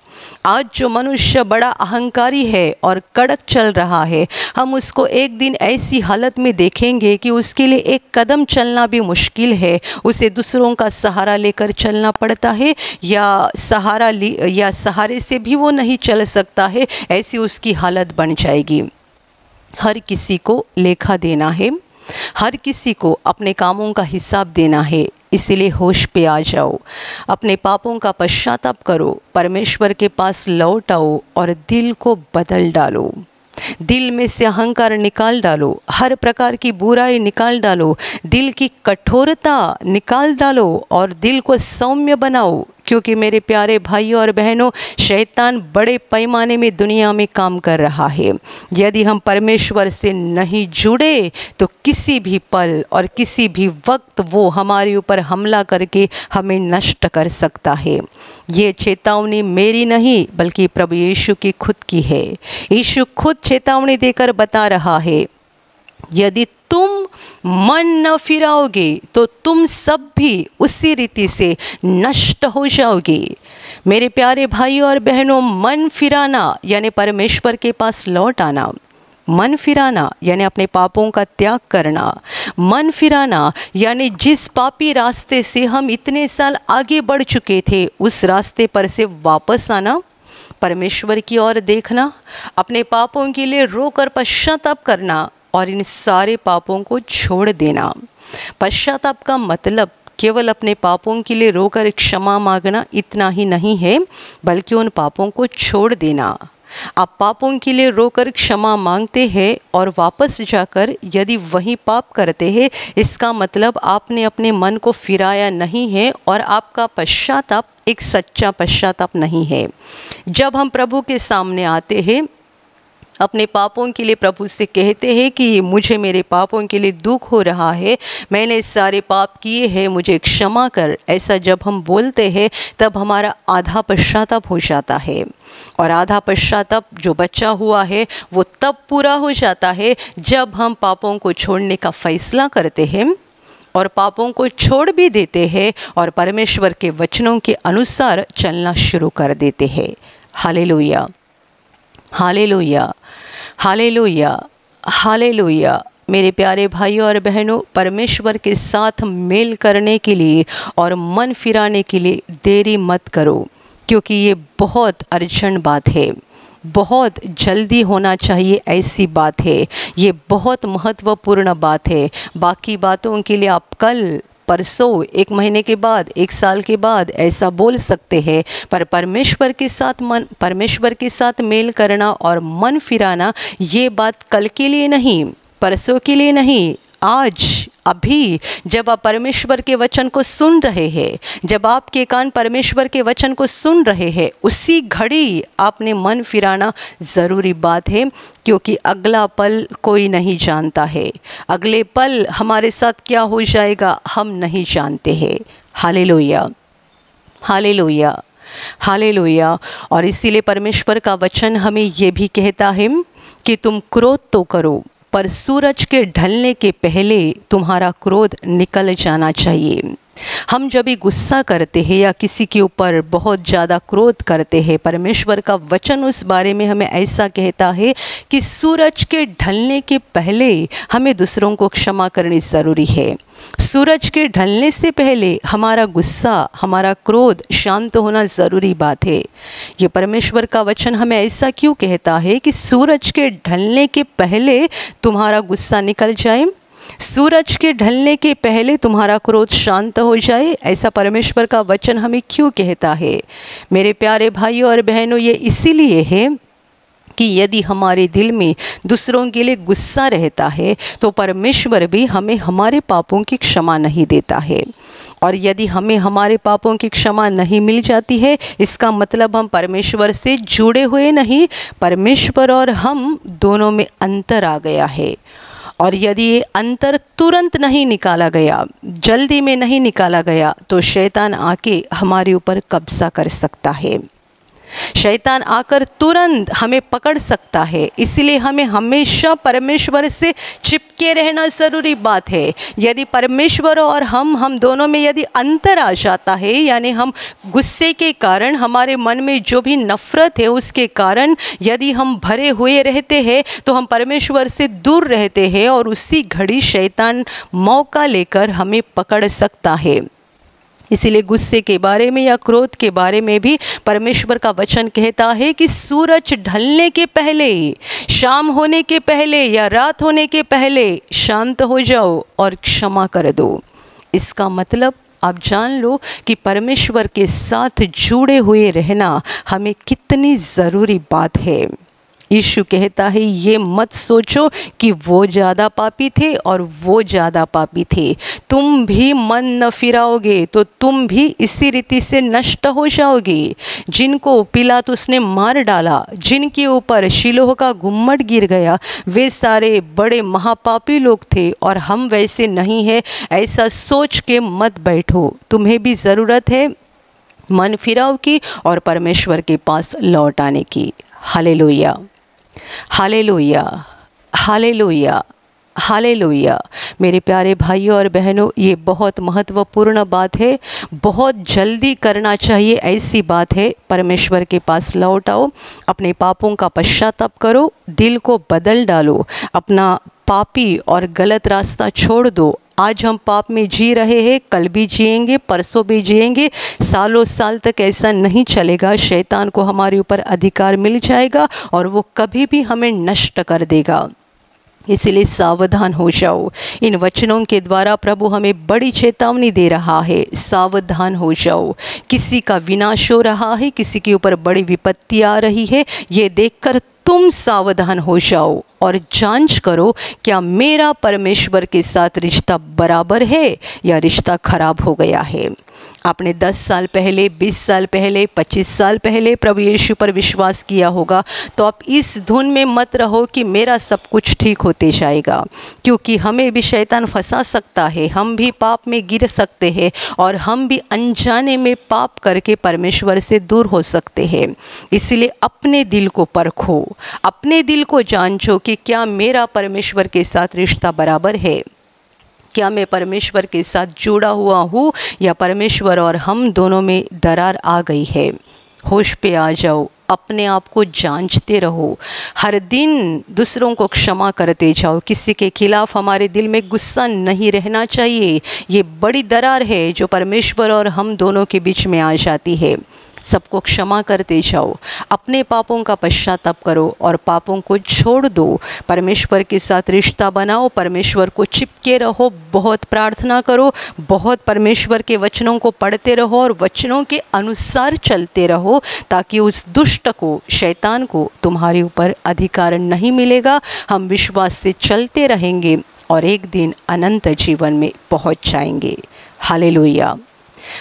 आज जो मनुष्य बड़ा अहंकारी है और कड़क चल रहा है, हम उसको एक दिन ऐसी हालत में देखेंगे कि उसके लिए एक कदम चलना भी मुश्किल है। उसे दूसरों का सहारा लेकर चलना पड़ता है या सहारे से भी वो नहीं चल सकता है। ऐसी उसकी हालत बन जाएगी। हर किसी को लेखा देना है, हर किसी को अपने कामों का हिसाब देना है। इसीलिए होश पे आ जाओ, अपने पापों का पश्चाताप करो, परमेश्वर के पास लौट आओ और दिल को बदल डालो। दिल में से अहंकार निकाल डालो, हर प्रकार की बुराई निकाल डालो, दिल की कठोरता निकाल डालो और दिल को सौम्य बनाओ। क्योंकि मेरे प्यारे भाइयों और बहनों, शैतान बड़े पैमाने में दुनिया में काम कर रहा है। यदि हम परमेश्वर से नहीं जुड़े तो किसी भी पल और किसी भी वक्त वो हमारे ऊपर हमला करके हमें नष्ट कर सकता है। ये चेतावनी मेरी नहीं बल्कि प्रभु यीशु की खुद की है। यीशु खुद चेतावनी देकर बता रहा है, यदि तुम मन न फिराओगे तो तुम सब भी उसी रीति से नष्ट हो जाओगे। मेरे प्यारे भाइयों और बहनों, मन फिराना यानी परमेश्वर के पास लौट आना, मन फिराना यानी अपने पापों का त्याग करना, मन फिराना यानी जिस पापी रास्ते से हम इतने साल आगे बढ़ चुके थे उस रास्ते पर से वापस आना, परमेश्वर की ओर देखना, अपने पापों के लिए रोकर पश्चाताप करना और इन सारे पापों को छोड़ देना। पश्चाताप का मतलब केवल अपने पापों के लिए रोकर क्षमा मांगना इतना ही नहीं है, बल्कि उन पापों को छोड़ देना। आप पापों के लिए रोकर क्षमा मांगते हैं और वापस जाकर यदि वही पाप करते हैं, इसका मतलब आपने अपने मन को फिराया नहीं है और आपका पश्चाताप एक सच्चा पश्चाताप नहीं है। जब हम प्रभु के सामने आते हैं, अपने पापों के लिए प्रभु से कहते हैं कि मुझे मेरे पापों के लिए दुख हो रहा है, मैंने सारे पाप किए हैं, मुझे क्षमा कर, ऐसा जब हम बोलते हैं तब हमारा आधा पश्चाताप हो जाता है। और आधा पश्चाताप जो बचा हुआ है वो तब पूरा हो जाता है जब हम पापों को छोड़ने का फैसला करते हैं और पापों को छोड़ भी देते हैं और परमेश्वर के वचनों के अनुसार चलना शुरू कर देते हैं। Hallelujah, hallelujah, hallelujah, hallelujah. मेरे प्यारे भाइयों और बहनों, परमेश्वर के साथ मेल करने के लिए और मन फिराने के लिए देरी मत करो, क्योंकि ये बहुत अर्जेंट बात है, बहुत जल्दी होना चाहिए ऐसी बात है, ये बहुत महत्वपूर्ण बात है। बाकी बातों के लिए आप कल, परसों, 1 महीने के बाद, 1 साल के बाद ऐसा बोल सकते हैं, पर परमेश्वर के साथ मेल करना और मन फिराना ये बात कल के लिए नहीं, परसों के लिए नहीं, आज अभी जब आप परमेश्वर के वचन को सुन रहे हैं, जब आपके कान परमेश्वर के वचन को सुन रहे हैं, उसी घड़ी आपने मन फिराना ज़रूरी बात है, क्योंकि अगला पल कोई नहीं जानता है। अगले पल हमारे साथ क्या हो जाएगा हम नहीं जानते हैं। Hallelujah, hallelujah, hallelujah. और इसीलिए परमेश्वर का वचन हमें ये भी कहता है कि तुम क्रोध तो करो, पर सूरज के ढलने के पहले तुम्हारा क्रोध निकल जाना चाहिए। हम जब भी गुस्सा करते हैं या किसी के ऊपर बहुत ज़्यादा क्रोध करते हैं, परमेश्वर का वचन उस बारे में हमें ऐसा कहता है कि सूरज के ढलने के पहले हमें दूसरों को क्षमा करनी ज़रूरी है। सूरज के ढलने से पहले हमारा गुस्सा, हमारा क्रोध शांत होना ज़रूरी बात है। ये परमेश्वर का वचन हमें ऐसा क्यों कहता है कि सूरज के ढलने के पहले तुम्हारा गुस्सा निकल जाए, सूरज के ढलने के पहले तुम्हारा क्रोध शांत हो जाए, ऐसा परमेश्वर का वचन हमें क्यों कहता है? मेरे प्यारे भाइयों और बहनों, ये इसीलिए है कि यदि हमारे दिल में दूसरों के लिए गुस्सा रहता है तो परमेश्वर भी हमें हमारे पापों की क्षमा नहीं देता है। और यदि हमें हमारे पापों की क्षमा नहीं मिल जाती है, इसका मतलब हम परमेश्वर से जुड़े हुए नहीं, परमेश्वर और हम दोनों में अंतर आ गया है। और यदि ये अंतर तुरंत नहीं निकाला गया, जल्दी में नहीं निकाला गया, तो शैतान आके हमारे ऊपर कब्जा कर सकता है। शैतान आकर तुरंत हमें पकड़ सकता है। इसलिए हमें हमेशा परमेश्वर से चिपके रहना ज़रूरी बात है। यदि परमेश्वर और हम दोनों में यदि अंतर आ जाता है, यानी हम गुस्से के कारण, हमारे मन में जो भी नफ़रत है उसके कारण यदि हम भरे हुए रहते हैं तो हम परमेश्वर से दूर रहते हैं और उसी घड़ी शैतान मौका लेकर हमें पकड़ सकता है। इसीलिए गुस्से के बारे में या क्रोध के बारे में भी परमेश्वर का वचन कहता है कि सूरज ढलने के पहले, शाम होने के पहले या रात होने के पहले शांत हो जाओ और क्षमा कर दो। इसका मतलब आप जान लो कि परमेश्वर के साथ जुड़े हुए रहना हमें कितनी ज़रूरी बात है। यीशु कहता है ये मत सोचो कि वो ज़्यादा पापी थे और वो ज़्यादा पापी थे, तुम भी मन न फिराओगे तो तुम भी इसी रीति से नष्ट हो जाओगे। जिनको पिलातुस ने मार डाला, जिनके ऊपर शिलोह का गुम्मट गिर गया, वे सारे बड़े महापापी लोग थे और हम वैसे नहीं हैं, ऐसा सोच के मत बैठो। तुम्हें भी ज़रूरत है मन फिराव की और परमेश्वर के पास लौट आने की। Hallelujah, hallelujah, hallelujah, hallelujah. मेरे प्यारे भाइयों और बहनों, ये बहुत महत्वपूर्ण बात है, बहुत जल्दी करना चाहिए ऐसी बात है। परमेश्वर के पास लौट आओ, अपने पापों का पश्चाताप करो, दिल को बदल डालो, अपना पापी और गलत रास्ता छोड़ दो। आज हम पाप में जी रहे हैं, कल भी जिएंगे, परसों भी जिएंगे, सालों साल तक ऐसा नहीं चलेगा। शैतान को हमारे ऊपर अधिकार मिल जाएगा और वो कभी भी हमें नष्ट कर देगा। इसलिए सावधान हो जाओ। इन वचनों के द्वारा प्रभु हमें बड़ी चेतावनी दे रहा है, सावधान हो जाओ। किसी का विनाश हो रहा है, किसी के ऊपर बड़ी विपत्ति आ रही है, ये देखकर तुम सावधान हो जाओ और जांच करो क्या मेरा परमेश्वर के साथ रिश्ता बराबर है या रिश्ता खराब हो गया है। आपने 10 साल पहले, 20 साल पहले, 25 साल पहले प्रभु यीशु पर विश्वास किया होगा, तो आप इस धुन में मत रहो कि मेरा सब कुछ ठीक होते जाएगा, क्योंकि हमें भी शैतान फंसा सकता है, हम भी पाप में गिर सकते हैं और हम भी अनजाने में पाप करके परमेश्वर से दूर हो सकते हैं। इसलिए अपने दिल को परखो, अपने दिल को जांचो कि क्या मेरा परमेश्वर के साथ रिश्ता बराबर है, क्या मैं परमेश्वर के साथ जुड़ा हुआ हूँ या परमेश्वर और हम दोनों में दरार आ गई है। होश पे आ जाओ, अपने आप को जांचते रहो, हर दिन दूसरों को क्षमा करते जाओ। किसी के खिलाफ हमारे दिल में गुस्सा नहीं रहना चाहिए। ये बड़ी दरार है जो परमेश्वर और हम दोनों के बीच में आ जाती है। सबको क्षमा करते जाओ, अपने पापों का पश्चाताप करो और पापों को छोड़ दो। परमेश्वर के साथ रिश्ता बनाओ, परमेश्वर को चिपके रहो, बहुत प्रार्थना करो, बहुत परमेश्वर के वचनों को पढ़ते रहो और वचनों के अनुसार चलते रहो, ताकि उस दुष्ट को, शैतान को तुम्हारे ऊपर अधिकार नहीं मिलेगा। हम विश्वास से चलते रहेंगे और एक दिन अनंत जीवन में पहुंच जाएंगे। Hallelujah,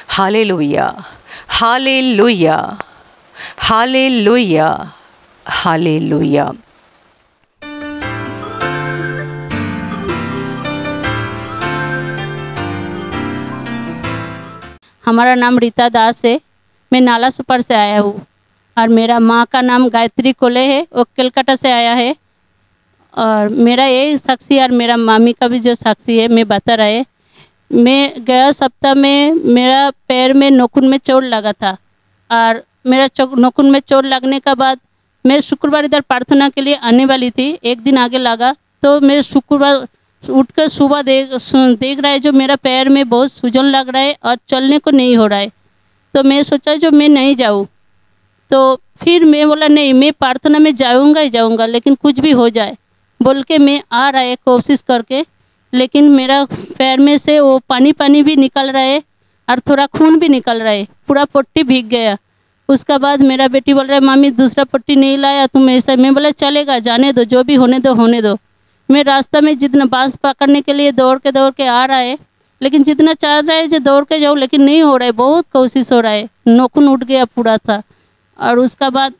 hallelujah, hallelujah, hallelujah, hallelujah.
हमारा नाम रीता दास है, मैं नाला सुपर से आया हूँ और मेरा माँ का नाम गायत्री कोले है, वो कलकत्ता से आया है। और मेरा ये साक्षी और मेरा मामी का भी जो साक्षी है मैं बता रहे। मैं गया सप्ताह में मेरा पैर में नखून में चोट लगा था और मेरा नखून में चोट लगने के बाद मैं शुक्रवार इधर प्रार्थना के लिए आने वाली थी। एक दिन आगे लगा तो मैं शुक्रवार उठ कर सुबह देख रहा है जो मेरा पैर में बहुत सूजन लग रहा है और चलने को नहीं हो रहा है। तो मैं सोचा जो मैं नहीं जाऊँ, तो फिर मैं बोला नहीं, मैं प्रार्थना में जाऊँगा ही जाऊँगा, लेकिन कुछ भी हो जाए बोल के मैं आ रहा है कोशिश करके। लेकिन मेरा पैर में से वो पानी पानी भी निकल रहा है और थोड़ा खून भी निकल रहा है, पूरा पट्टी भीग गया। उसके बाद मेरा बेटी बोल रहा है मामी दूसरा पट्टी नहीं लाया तुम ऐसा। मैं बोला चलेगा, जाने दो, जो भी होने दो होने दो। मैं रास्ता में जितना बांस पकड़ने के लिए दौड़ के आ रहा है, लेकिन जितना चाह रहा है जो दौड़ के जाऊँ, लेकिन नहीं हो रहा है, बहुत कोशिश हो रहा है, नखून उठ गया पूरा था। और उसका बाद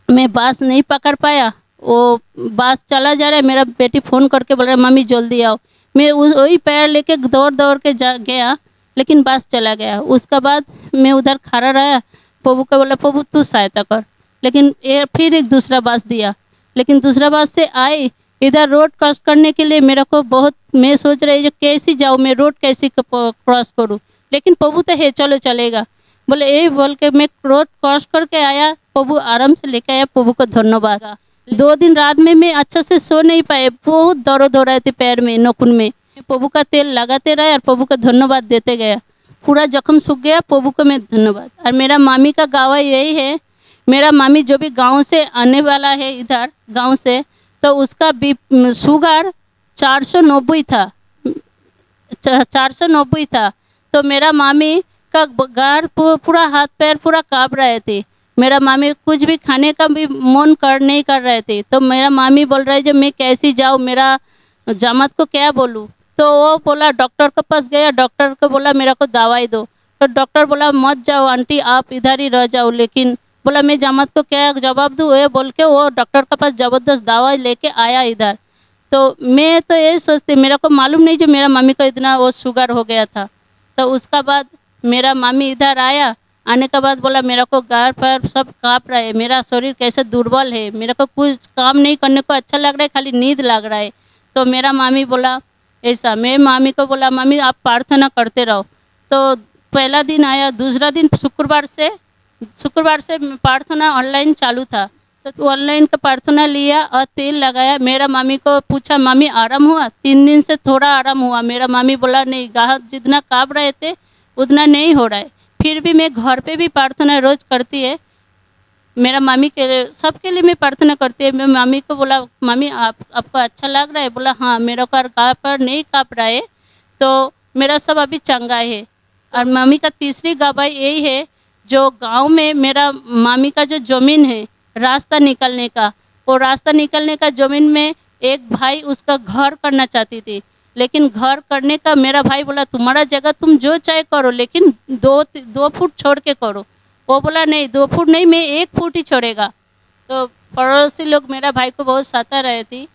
मैं बांस नहीं पकड़ पाया, वो बांस चला जा रहा है। मेरा बेटी फ़ोन करके बोल रहा है मम्मी जल्दी आओ। मैं वही पैर लेके दौड़ के गया, लेकिन बांस चला गया। उसके बाद मैं उधर खड़ा रहा, पप्पू को बोला पप्पू तू सहायता कर, लेकिन फिर एक दूसरा बांस दिया। लेकिन दूसरा बांस से आई इधर रोड क्रॉस करने के लिए मेरे को बहुत, मैं सोच रही जो कैसे जाऊँ मैं, रोड कैसे क्रॉस करूँ, लेकिन पप्पू तो है चलो चलेगा बोले। यही बोल के मैं रोड क्रॉस करके आया, पप्पू आराम से लेके आया। पप्पू को धन्यवाद। 2 दिन रात में मैं अच्छा से सो नहीं पाए, बहुत दर्द हो रहे थे पैर में, नखून में। पप्पू का तेल लगाते रहे और पप्पू को धन्यवाद देते गया, पूरा जख्म सूख गया। पप्पू को मैं धन्यवाद। और मेरा मामी का गाँव यही है, मेरा मामी जो भी गांव से आने वाला है इधर गांव से, तो उसका शुगर 490 था, 490 था। तो मेरा मामी का गार पूरा हाथ पैर पूरा काँप रहे थे। मेरा मामी कुछ भी खाने का भी मन नहीं कर रहे थे। तो मेरा मामी बोल रहे जो मैं कैसी जाऊँ, मेरा जामत को क्या बोलूँ। तो वो बोला डॉक्टर के पास गया, डॉक्टर को बोला मेरा को दवाई दो। तो डॉक्टर बोला मत जाओ आंटी, आप इधर ही रह जाओ। लेकिन बोला मैं जामत को क्या जवाब दूँ, ये बोल के वो डॉक्टर के पास ज़बरदस्त दवाई लेके आया इधर। तो मैं तो यही सोचती, मेरा को मालूम नहीं जो मेरा मम्मी को इतना वो शुगर हो गया था। तो उसका बाद मेरा मम्मी इधर आया, आने के बाद बोला मेरा को गार पर सब काँप रहा है, मेरा शरीर कैसे दुर्बल है, मेरा को कुछ काम नहीं करने को अच्छा लग रहा है, खाली नींद लग रहा है। तो मेरा मामी बोला ऐसा, मैं मामी को बोला मामी आप प्रार्थना करते रहो। तो पहला दिन आया, दूसरा दिन शुक्रवार से प्रार्थना ऑनलाइन चालू था। तो ऑनलाइन का प्रार्थना लिया और तेल लगाया। मेरा मामी को पूछा मामी आराम हुआ? 3 दिन से थोड़ा आराम हुआ। मेरा मामी बोला नहीं, गाह जितना काँप रहे थे उतना नहीं हो रहा है। फिर भी मैं घर पे भी प्रार्थना रोज़ करती है। मेरा मामी के सबके लिए मैं प्रार्थना करती है। मैं मामी को बोला मामी आपको अच्छा लग रहा है? बोला हाँ, मेरा को गाह पर नहीं काँप रहा है, तो मेरा सब अभी चंगा है। और मामी का तीसरी गवाही यही है, जो गांव में मेरा मामी का जो ज़मीन है रास्ता निकलने का, वो रास्ता निकलने का ज़मीन में एक भाई उसका घर करना चाहती थी। लेकिन घर करने का मेरा भाई बोला तुम्हारा जगह तुम जो चाहे करो, लेकिन 2 फुट छोड़ के करो। वो बोला नहीं 2 फुट नहीं, मैं 1 फुट ही छोड़ेगा। तो पड़ोसी लोग मेरा भाई को बहुत सता रहे थी।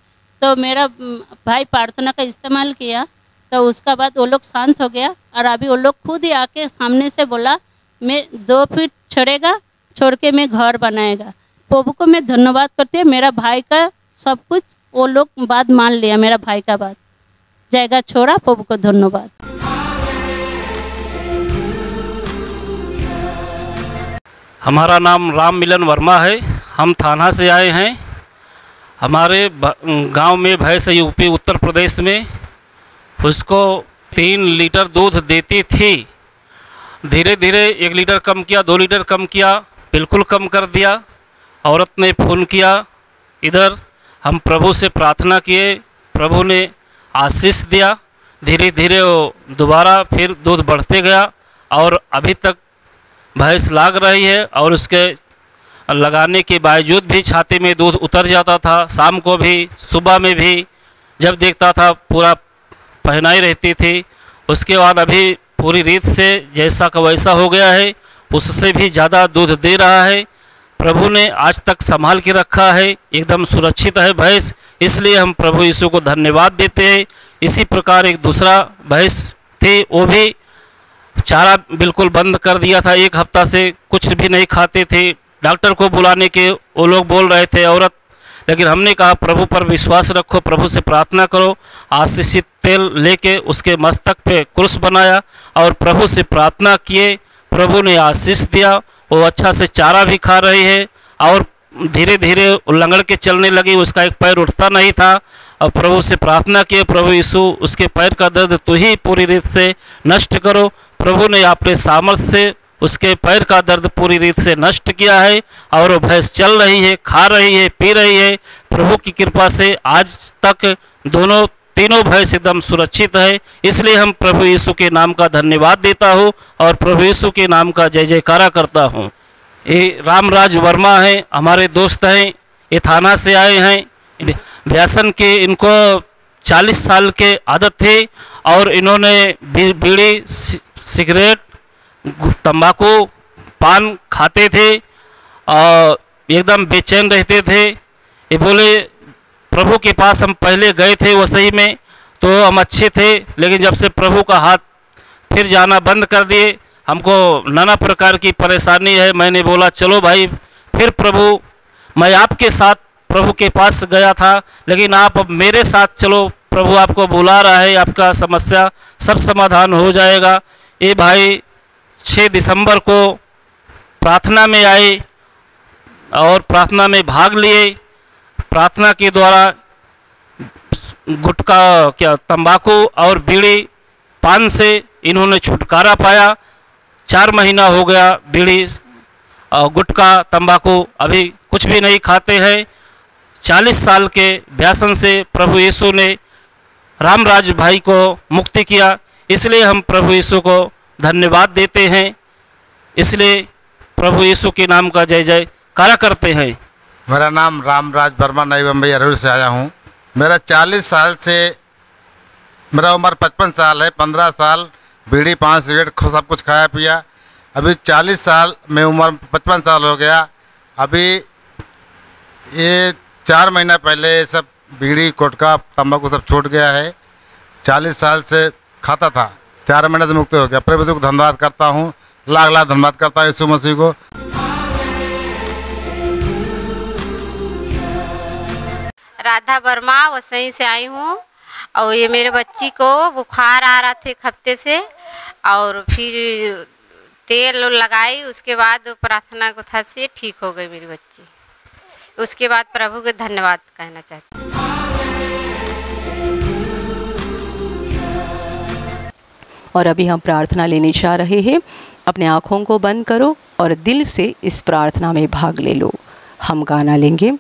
तो मेरा भाई प्रार्थना का इस्तेमाल किया। तो उसका बाद वो लोग शांत हो गया। और अभी वो लोग खुद ही आके सामने से बोला मैं 2 फीट छोड़ेगा, छोड़ के मैं घर बनाएगा। प्रभु को मैं धन्यवाद करती हूँ, मेरा भाई का सब कुछ वो लोग बात मान लिया। मेरा भाई का बात जाएगा छोड़ा, प्रभु को धन्यवाद।
हमारा नाम राम मिलन वर्मा है। हम थाना से आए हैं। हमारे गांव में भैंस यूपी उत्तर प्रदेश में, उसको 3 लीटर दूध देती थी। धीरे धीरे 1 लीटर कम किया, 2 लीटर कम किया, बिल्कुल कम कर दिया। औरत ने फ़ोन किया इधर, हम प्रभु से प्रार्थना किए, प्रभु ने आशीष दिया। धीरे धीरे वो दोबारा फिर दूध बढ़ते गया और अभी तक भैंस लाग रही है। और उसके लगाने के बावजूद भी छाती में दूध उतर जाता था। शाम को भी, सुबह में भी जब देखता था पूरा पहनाई रहती थी। उसके बाद अभी पूरी रीत से जैसा का वैसा हो गया है, उससे भी ज़्यादा दूध दे रहा है। प्रभु ने आज तक संभाल के रखा है, एकदम सुरक्षित है भैंस। इसलिए हम प्रभु यीशु को धन्यवाद देते हैं। इसी प्रकार एक दूसरा भैंस थी, वो भी चारा बिल्कुल बंद कर दिया था। 1 हफ्ता से कुछ भी नहीं खाते थे। डॉक्टर को बुलाने के वो लोग बोल रहे थे औरत, लेकिन हमने कहा प्रभु पर विश्वास रखो, प्रभु से प्रार्थना करो। आशीषित तेल लेके उसके मस्तक पे क्रूस बनाया और प्रभु से प्रार्थना किए। प्रभु ने आशीष दिया। वो अच्छा से चारा भी खा रही है और धीरे धीरे लंगड़ के चलने लगी। उसका एक पैर उठता नहीं था और प्रभु से प्रार्थना किए, प्रभु यीशु उसके पैर का दर्द तू ही पूरी रीत से नष्ट करो। प्रभु ने अपने सामर्थ्य से उसके पैर का दर्द पूरी रीत से नष्ट किया है और वो भैंस चल रही है, खा रही है, पी रही है। प्रभु की कृपा से आज तक तीनों भैंस एकदम सुरक्षित है। इसलिए हम प्रभु यीशु के नाम का धन्यवाद देता हूँ और प्रभु यीशु के नाम का जय जयकारा करता हूँ। ये रामराज वर्मा हैं, हमारे दोस्त हैं, ये थाना से आए हैं। व्यसन के इनको 40 साल के आदत थे और इन्होंने बीड़ी, सिगरेट, तंबाकू, पान खाते थे और एकदम बेचैन रहते थे। ये बोले प्रभु के पास हम पहले गए थे वसई में तो हम अच्छे थे, लेकिन जब से प्रभु का हाथ फिर जाना बंद कर दिए, हमको नाना प्रकार की परेशानी है। मैंने बोला चलो भाई, फिर प्रभु, मैं आपके साथ प्रभु के पास गया था, लेकिन आप अब मेरे साथ चलो, प्रभु आपको बुला रहा है, आपका समस्या सब समाधान हो जाएगा। ये भाई 6 दिसंबर को प्रार्थना में आए और प्रार्थना में भाग लिए। प्रार्थना के द्वारा गुटखा, तंबाकू और बीड़ी, पान से इन्होंने छुटकारा पाया। 4 महीना हो गया बीड़ी और गुटखा, तंबाकू अभी कुछ भी नहीं खाते हैं। 40 साल के व्यसन से प्रभु यीशु ने रामराज भाई को मुक्ति किया। इसलिए हम प्रभु यीशु को धन्यवाद देते हैं। इसलिए प्रभु यीशु के नाम का जय जय कारा करते हैं।
मेरा नाम रामराज वर्मा, नई बम्बई अरवल से आया हूँ। मेरा 40 साल से, मेरा उम्र 55 साल है। 15 साल बीड़ी पान सिगरेट सब कुछ खाया पिया। अभी 40 साल में उम्र 55 साल हो गया। अभी ये 4 महीना पहले सब बीड़ी गुटखा तंबाकू सब छूट गया है। 40 साल से खाता था, 4 महीने से मुक्त हो गया। प्रभु को धन्यवाद करता हूँ, लाख लाख धन्यवाद करता हूँ यीशु मसीह को।
राधा वर्मा वसई से आई हूँ और ये मेरे बच्ची को बुखार आ रहा था 1 हफ्ते से, और फिर तेल लगाई, उसके बाद प्रार्थना कथा से ठीक हो गई मेरी बच्ची। उसके बाद प्रभु को धन्यवाद कहना चाहती हूँ।
और अभी हम प्रार्थना लेने जा रहे हैं। अपने आँखों को बंद करो और दिल से इस प्रार्थना में भाग ले लो। हम गाना लेंगे।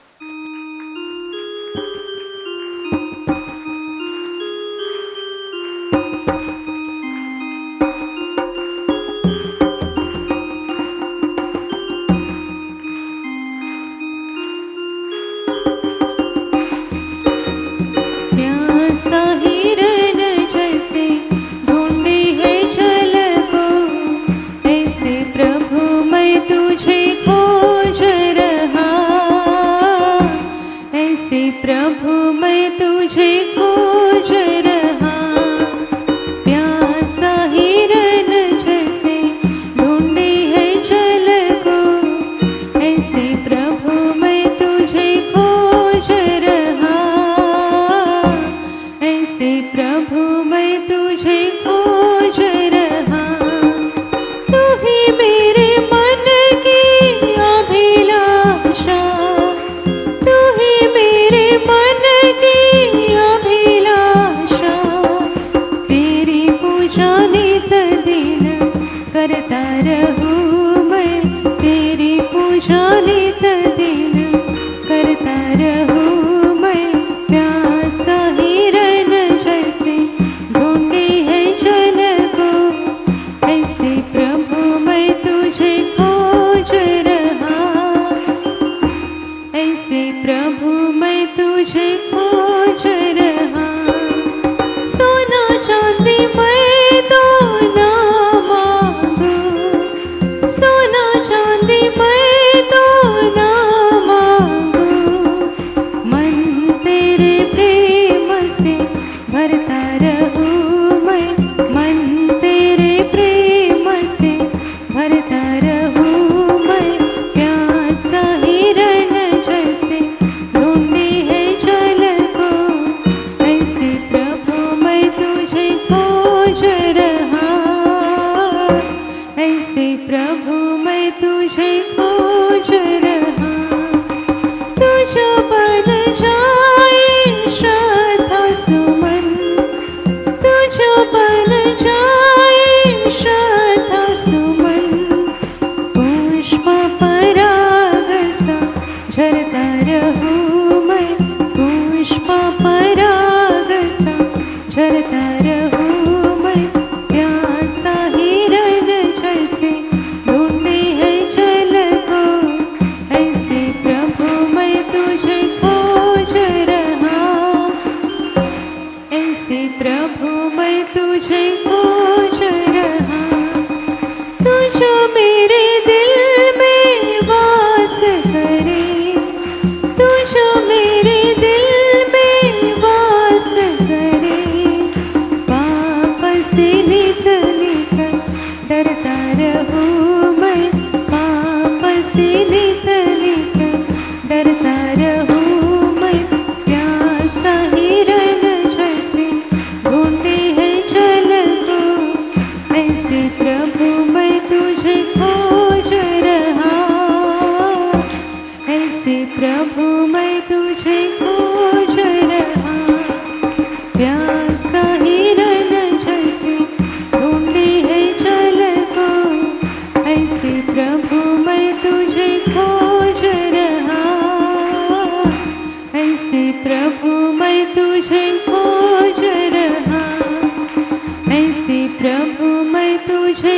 प्रभु मैं तुझे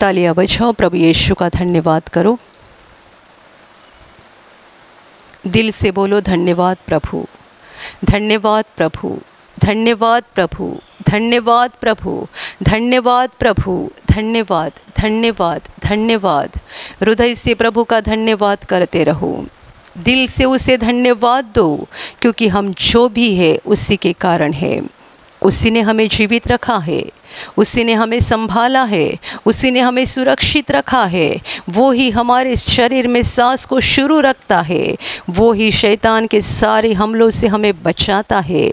तालियां बजाओ, प्रभु यीशु का धन्यवाद करो। दिल से बोलो धन्यवाद प्रभु, धन्यवाद प्रभु, धन्यवाद प्रभु, धन्यवाद प्रभु, धन्यवाद प्रभु, धन्यवाद, धन्यवाद, धन्यवाद। हृदय से प्रभु का धन्यवाद करते रहो, दिल से उसे धन्यवाद दो, क्योंकि हम जो भी है उसी के कारण है। उसी ने हमें जीवित रखा है, उसी ने हमें संभाला है, उसी ने हमें सुरक्षित रखा है। वो ही हमारे शरीर में सांस को शुरू रखता है, वो ही शैतान के सारे हमलों से हमें बचाता है।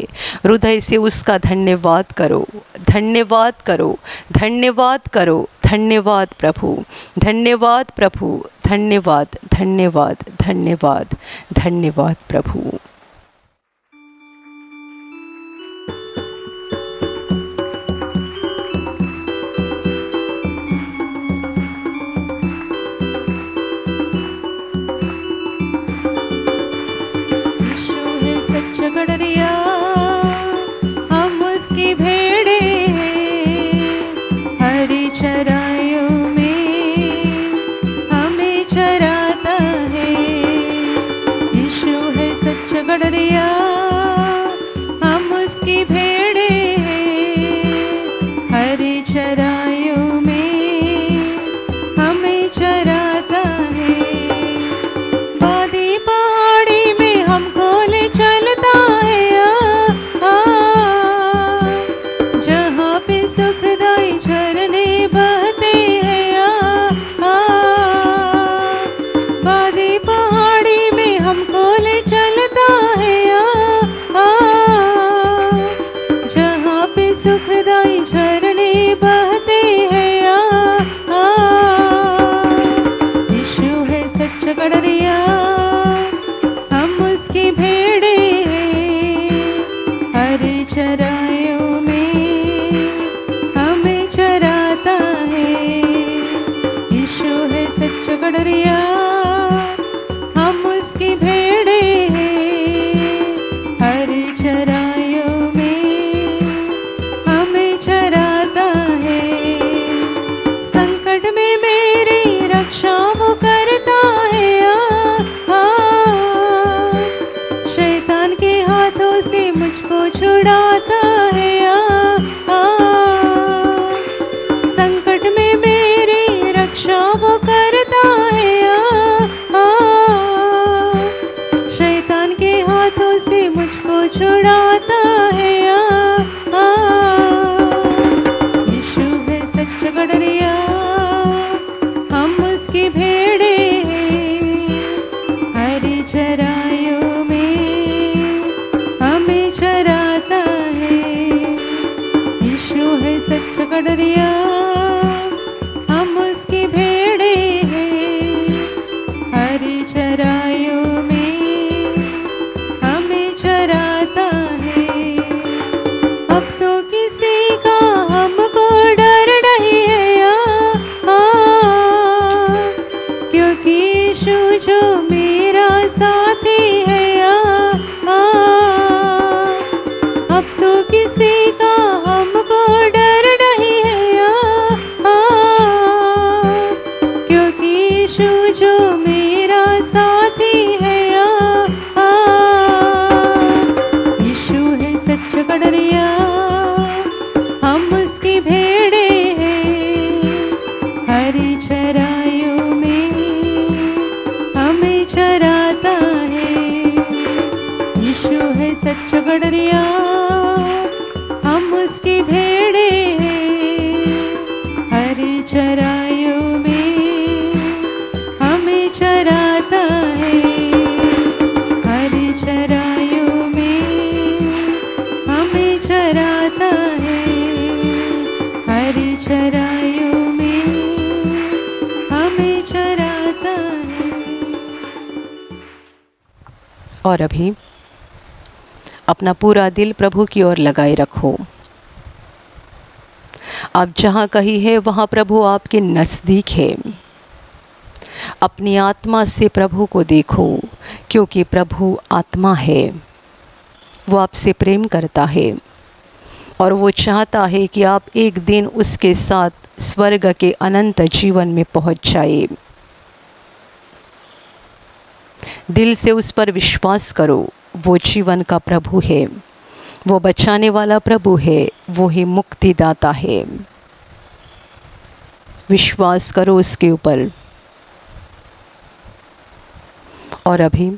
हृदय से उसका धन्यवाद करो, धन्यवाद करो, धन्यवाद करो। धन्यवाद प्रभु, धन्यवाद प्रभु, धन्यवाद, धन्यवाद, धन्यवाद, धन्यवाद प्रभु।
गडरिया हम उसकी भेड़े हैं, हरी चराइयों में हमें चराता है। यीशु है सच्चा गडरिया, हम उसकी भेड़े हैं, हरी चराइयों में हमें चराता है। वादी पहाड़ी में हमको ले चलता है, जहाँ पे सुखदाई झरने बहते हैं। वादी पहाड़ी में हमको ले चलता है, जहाँ पे सुखदाई झरने बहते हैं। यीशु है सच्चा गडरिया, हम उसकी भेड़े हैं, हरी चराइयों में हमें चराता है। यीशु है सच्चा गडरिया, हम उसकी भेड़े हैं, हरी चराइयों में हमें चराता है। संकट में मेरी रक्षा वो करता है, शैतान के हाथों से मुझको छुड़ाता है। संकट में मेरी रक्षा वो करता है, शैतान के हाथों से मुझको छुड़ाता है। यीशु है सच्चा गडरिया, हम उसकी भेड़े हैं, हरी चराइयों में हमें चराता है। यीशु है सच्चा गडरिया, हम उसकी भेड़े हैं, हरी चराइयों में हमें चराता है। अब तो किसी का हमको डर नहीं है, क्योंकि यीशु जो मेरा साथी है। अब तो किसी का हमको डर नहीं है, क्योंकि यीशु जो मेरा साथी है। यीशु है सच्चा गडरिया, हम उसकी भेड़े हैं, हरी चराइयों में हमें चराता है। यीशु है सच्चा गडरिया, हम उसकी भेड़े हैं, हरी चराइयों में हमें चराता है। हरी चराइयों में हमें चराता है, हरी चराइयों में हमें चराता है।
और अभी अपना पूरा दिल प्रभु की ओर लगाए रखो। आप जहाँ कहीं है वहाँ प्रभु आपके नज़दीक है। अपनी आत्मा से प्रभु को देखो, क्योंकि प्रभु आत्मा है, वो आपसे प्रेम करता है। और वो चाहता है कि आप एक दिन उसके साथ स्वर्ग के अनंत जीवन में पहुंच जाए। दिल से उस पर विश्वास करो। वो जीवन का प्रभु है, वो बचाने वाला प्रभु है, वो ही मुक्तिदाता है। विश्वास करो उसके ऊपर। और अभी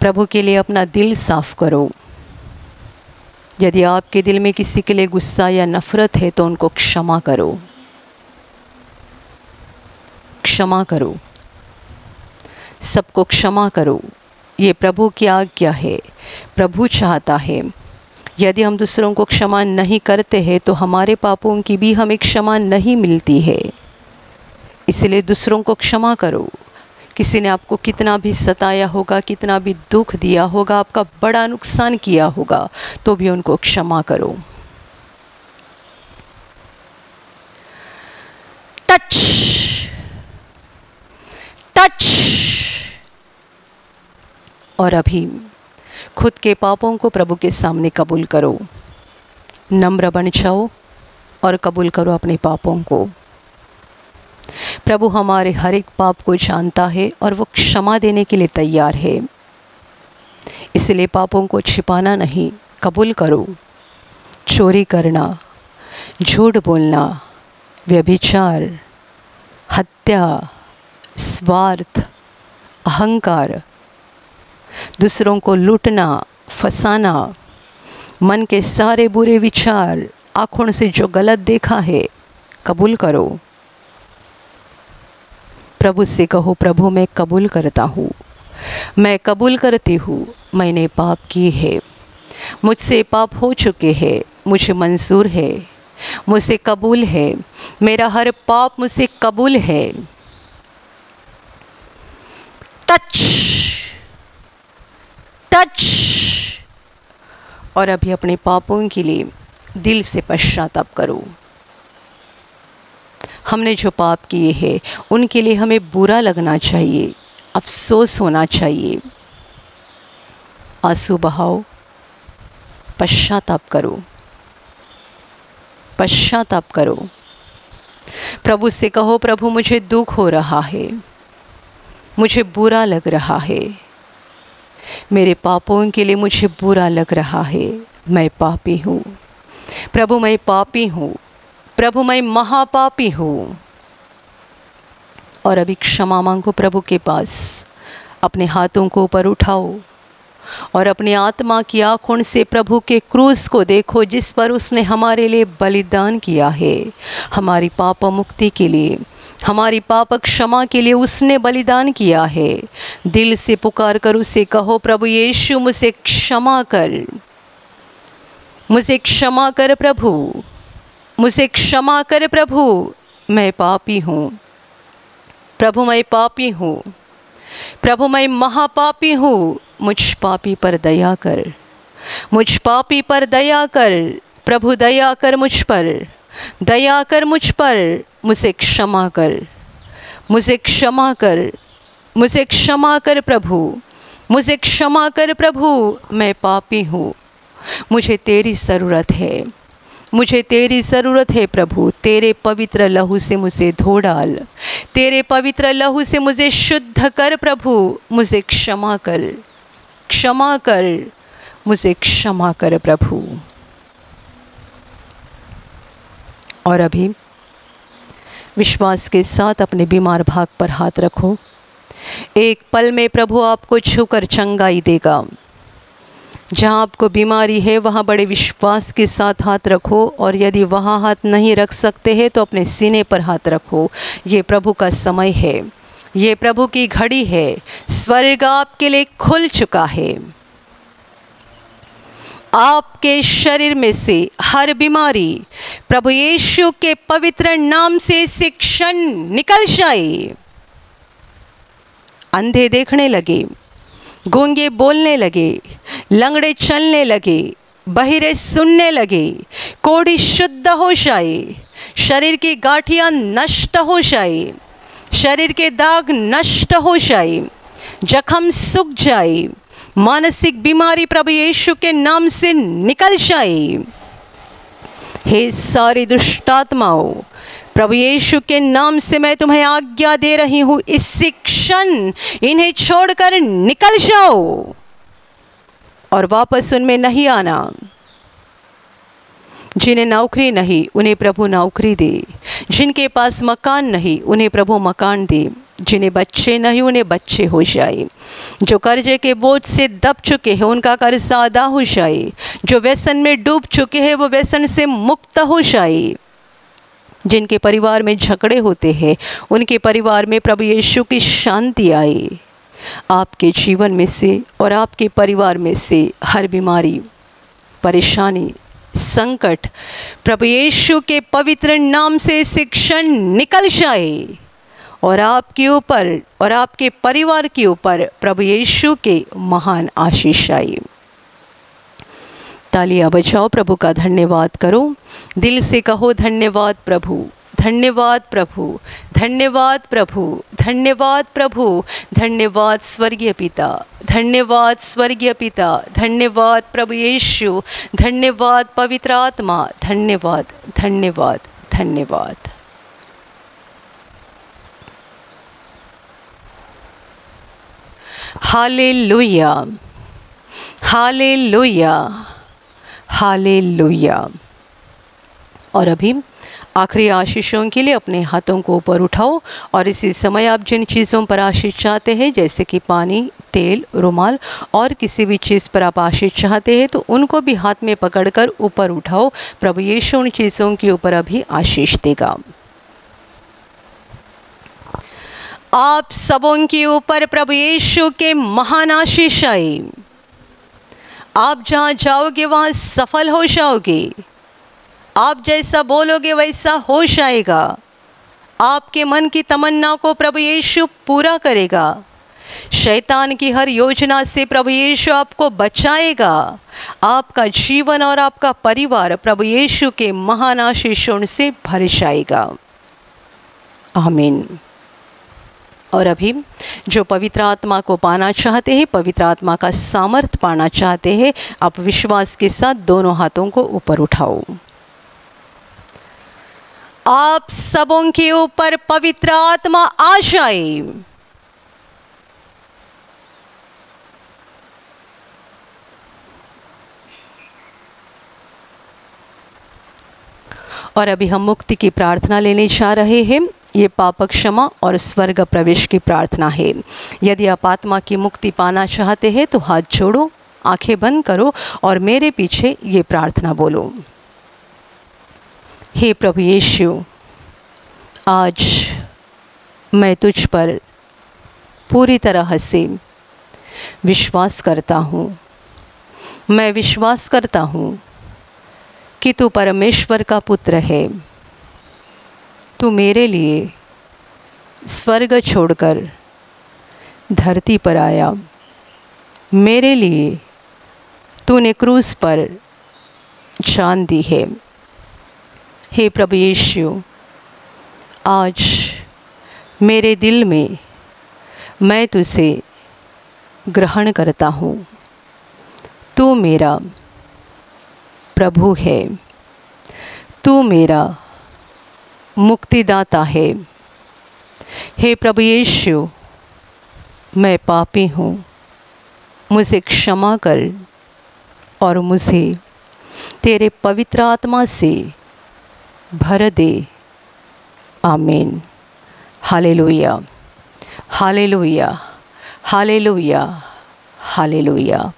प्रभु के लिए अपना दिल साफ करो। यदि आपके दिल में किसी के लिए गुस्सा या नफरत है तो उनको क्षमा करो, क्षमा करो, सबको क्षमा करो। ये प्रभु की आज्ञा है। प्रभु चाहता है यदि हम दूसरों को क्षमा नहीं करते हैं तो हमारे पापों की भी हमें क्षमा नहीं मिलती है। इसलिए दूसरों को क्षमा करो। किसी ने आपको कितना भी सताया होगा, कितना भी दुख दिया होगा, आपका बड़ा नुकसान किया होगा, तो भी उनको क्षमा करो। Touch touch. और अभी खुद के पापों को प्रभु के सामने कबूल करो। नम्र बन जाओ और कबूल करो अपने पापों को। प्रभु हमारे हर एक पाप को जानता है और वो क्षमा देने के लिए तैयार है। इसलिए पापों को छिपाना नहीं, कबूल करो। चोरी करना, झूठ बोलना, व्यभिचार, हत्या, स्वार्थ, अहंकार, दूसरों को लूटना, फंसाना, मन के सारे बुरे विचार, आँखों से जो गलत देखा है, कबूल करो। प्रभु से कहो, प्रभु मैं कबूल करता हूँ, मैं कबूल करती हूँ, मैंने पाप की है, मुझसे पाप हो चुके हैं, मुझे मंजूर है, मुझसे कबूल है, मेरा हर पाप मुझसे कबूल है। Touch touch. और अभी अपने पापों के लिए दिल से पश्चाताप करो। हमने जो पाप किए हैं उनके लिए हमें बुरा लगना चाहिए, अफसोस होना चाहिए। आंसू बहाओ, पश्चाताप करो, पश्चाताप करो। प्रभु से कहो, प्रभु मुझे दुख हो रहा है, मुझे बुरा लग रहा है, मेरे पापों के लिए मुझे बुरा लग रहा है, मैं पापी हूँ प्रभु, मैं पापी हूँ प्रभु, मैं महापापी हूँ। और अभी क्षमा मांगो प्रभु के पास। अपने हाथों को ऊपर उठाओ और अपनी आत्मा की आँखों से प्रभु के क्रूस को देखो, जिस पर उसने हमारे लिए बलिदान किया है। हमारी पाप मुक्ति के लिए, हमारी पाप क्षमा के लिए उसने बलिदान किया है। दिल से पुकार कर उसे कहो, प्रभु यीशु मुझे क्षमा कर, मुझे क्षमा कर प्रभु, मुझे क्षमा कर प्रभु, मैं पापी हूँ प्रभु, मैं पापी हूँ प्रभु, मैं महापापी हूँ। मुझ पापी पर दया कर, मुझ पापी पर दया कर प्रभु, दया कर मुझ पर, दया कर मुझ पर, मुझे क्षमा कर, मुझे क्षमा कर, मुझे क्षमा कर प्रभु, मुझे क्षमा कर प्रभु, मैं पापी हूँ, मुझे तेरी ज़रूरत है, मुझे तेरी ज़रूरत है प्रभु। तेरे पवित्र लहू से मुझे धो डाल, तेरे पवित्र लहू से मुझे शुद्ध कर प्रभु, मुझे क्षमा कर, क्षमा कर, मुझे क्षमा कर प्रभु। और अभी विश्वास के साथ अपने बीमार भाग पर हाथ रखो। एक पल में प्रभु आपको छूकर चंगाई देगा। जहाँ आपको बीमारी है वहाँ बड़े विश्वास के साथ हाथ रखो, और यदि वहाँ हाथ नहीं रख सकते हैं तो अपने सीने पर हाथ रखो। ये प्रभु का समय है, ये प्रभु की घड़ी है। स्वर्ग आपके लिए खुल चुका है। आपके शरीर में से हर बीमारी प्रभु यीशु के पवित्र नाम से इस क्षण निकल जाए। अंधे देखने लगे, गूंगे बोलने लगे, लंगड़े चलने लगे, बहिरे सुनने लगे, कोढ़ी शुद्ध हो जाए, शरीर की गांठियाँ नष्ट हो जाए, शरीर के दाग नष्ट हो जाए, जख्म सूख जाए, मानसिक बीमारी प्रभु यीशु के नाम से निकल जाए। हे सारी दुष्टात्माओं, प्रभु यीशु के नाम से मैं तुम्हें आज्ञा दे रही हूँ, इसी क्षण इन्हें छोड़कर निकल जाओ और वापस उनमें नहीं आना। जिन्हें नौकरी नहीं उन्हें प्रभु नौकरी दे, जिनके पास मकान नहीं उन्हें प्रभु मकान दे, जिन्हें बच्चे नहीं उन्हें बच्चे हो जाए, जो कर्जे के बोझ से दब चुके हैं उनका कर्जा अदा हो जाए, जो व्यसन में डूब चुके हैं वो व्यसन से मुक्त हो जाए, जिनके परिवार में झगड़े होते हैं उनके परिवार में प्रभु यीशु की शांति आए। आपके जीवन में से और आपके परिवार में से हर बीमारी, परेशानी, संकट प्रभु यीशु के पवित्र नाम से इस क्षण निकल जाए और आपके ऊपर और आपके परिवार के ऊपर प्रभु यीशु के महान आशीष आए। तालियां बजाओ, प्रभु का धन्यवाद करो, दिल से कहो धन्यवाद प्रभु, धन्यवाद प्रभु, धन्यवाद प्रभु, धन्यवाद प्रभु, धन्यवाद स्वर्गीय पिता, धन्यवाद स्वर्गीय पिता, धन्यवाद प्रभु यीशु, धन्यवाद पवित्र आत्मा, धन्यवाद धन्यवाद धन्यवाद। Hallelujah, hallelujah, hallelujah. और अभी आखिरी आशीषों के लिए अपने हाथों को ऊपर उठाओ और इसी समय आप जिन चीज़ों पर आशीष चाहते हैं, जैसे कि पानी, तेल, रुमाल और किसी भी चीज़ पर आप आशीष चाहते हैं, तो उनको भी हाथ में पकड़कर ऊपर उठाओ। प्रभु यीशु उन चीज़ों के ऊपर अभी आशीष देगा। आप सबों के ऊपर प्रभु यीशु के महान आशीष आए। आप जहाँ जाओगे वहाँ सफल हो जाओगे। आप जैसा बोलोगे वैसा हो जाएगा। आपके मन की तमन्ना को प्रभु यीशु पूरा करेगा। शैतान की हर योजना से प्रभु यीशु आपको बचाएगा। आपका जीवन और आपका परिवार प्रभु यीशु के महान आशीषों से भर जाएगा। आमीन। और अभी जो पवित्र आत्मा को पाना चाहते हैं, पवित्र आत्मा का सामर्थ पाना चाहते हैं, आप विश्वास के साथ दोनों हाथों को ऊपर उठाओ। आप सबों के ऊपर पवित्र आत्मा आ जाए। और अभी हम मुक्ति की प्रार्थना लेने जा रहे हैं। ये पाप क्षमा और स्वर्ग प्रवेश की प्रार्थना है। यदि आप आत्मा की मुक्ति पाना चाहते हैं तो हाथ जोड़ो, आंखें बंद करो और मेरे पीछे ये प्रार्थना बोलो। हे प्रभु यीशु, आज मैं तुझ पर पूरी तरह से विश्वास करता हूँ। मैं विश्वास करता हूँ कि तू परमेश्वर का पुत्र है। तू मेरे लिए स्वर्ग छोड़कर धरती पर आया। मेरे लिए तूने क्रूस पर जान दी है। हे प्रभु यीशु, आज मेरे दिल में मैं तुझे ग्रहण करता हूँ। तू मेरा प्रभु है। तू मेरा मुक्तिदाता है। हे प्रभु यीशु, मैं पापी हूँ, मुझे क्षमा कर और मुझे तेरे पवित्र आत्मा से भर दे। आमीन। Hallelujah, hallelujah, hallelujah, hallelujah.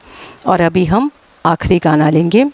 और अभी हम आखिरी गाना लेंगे।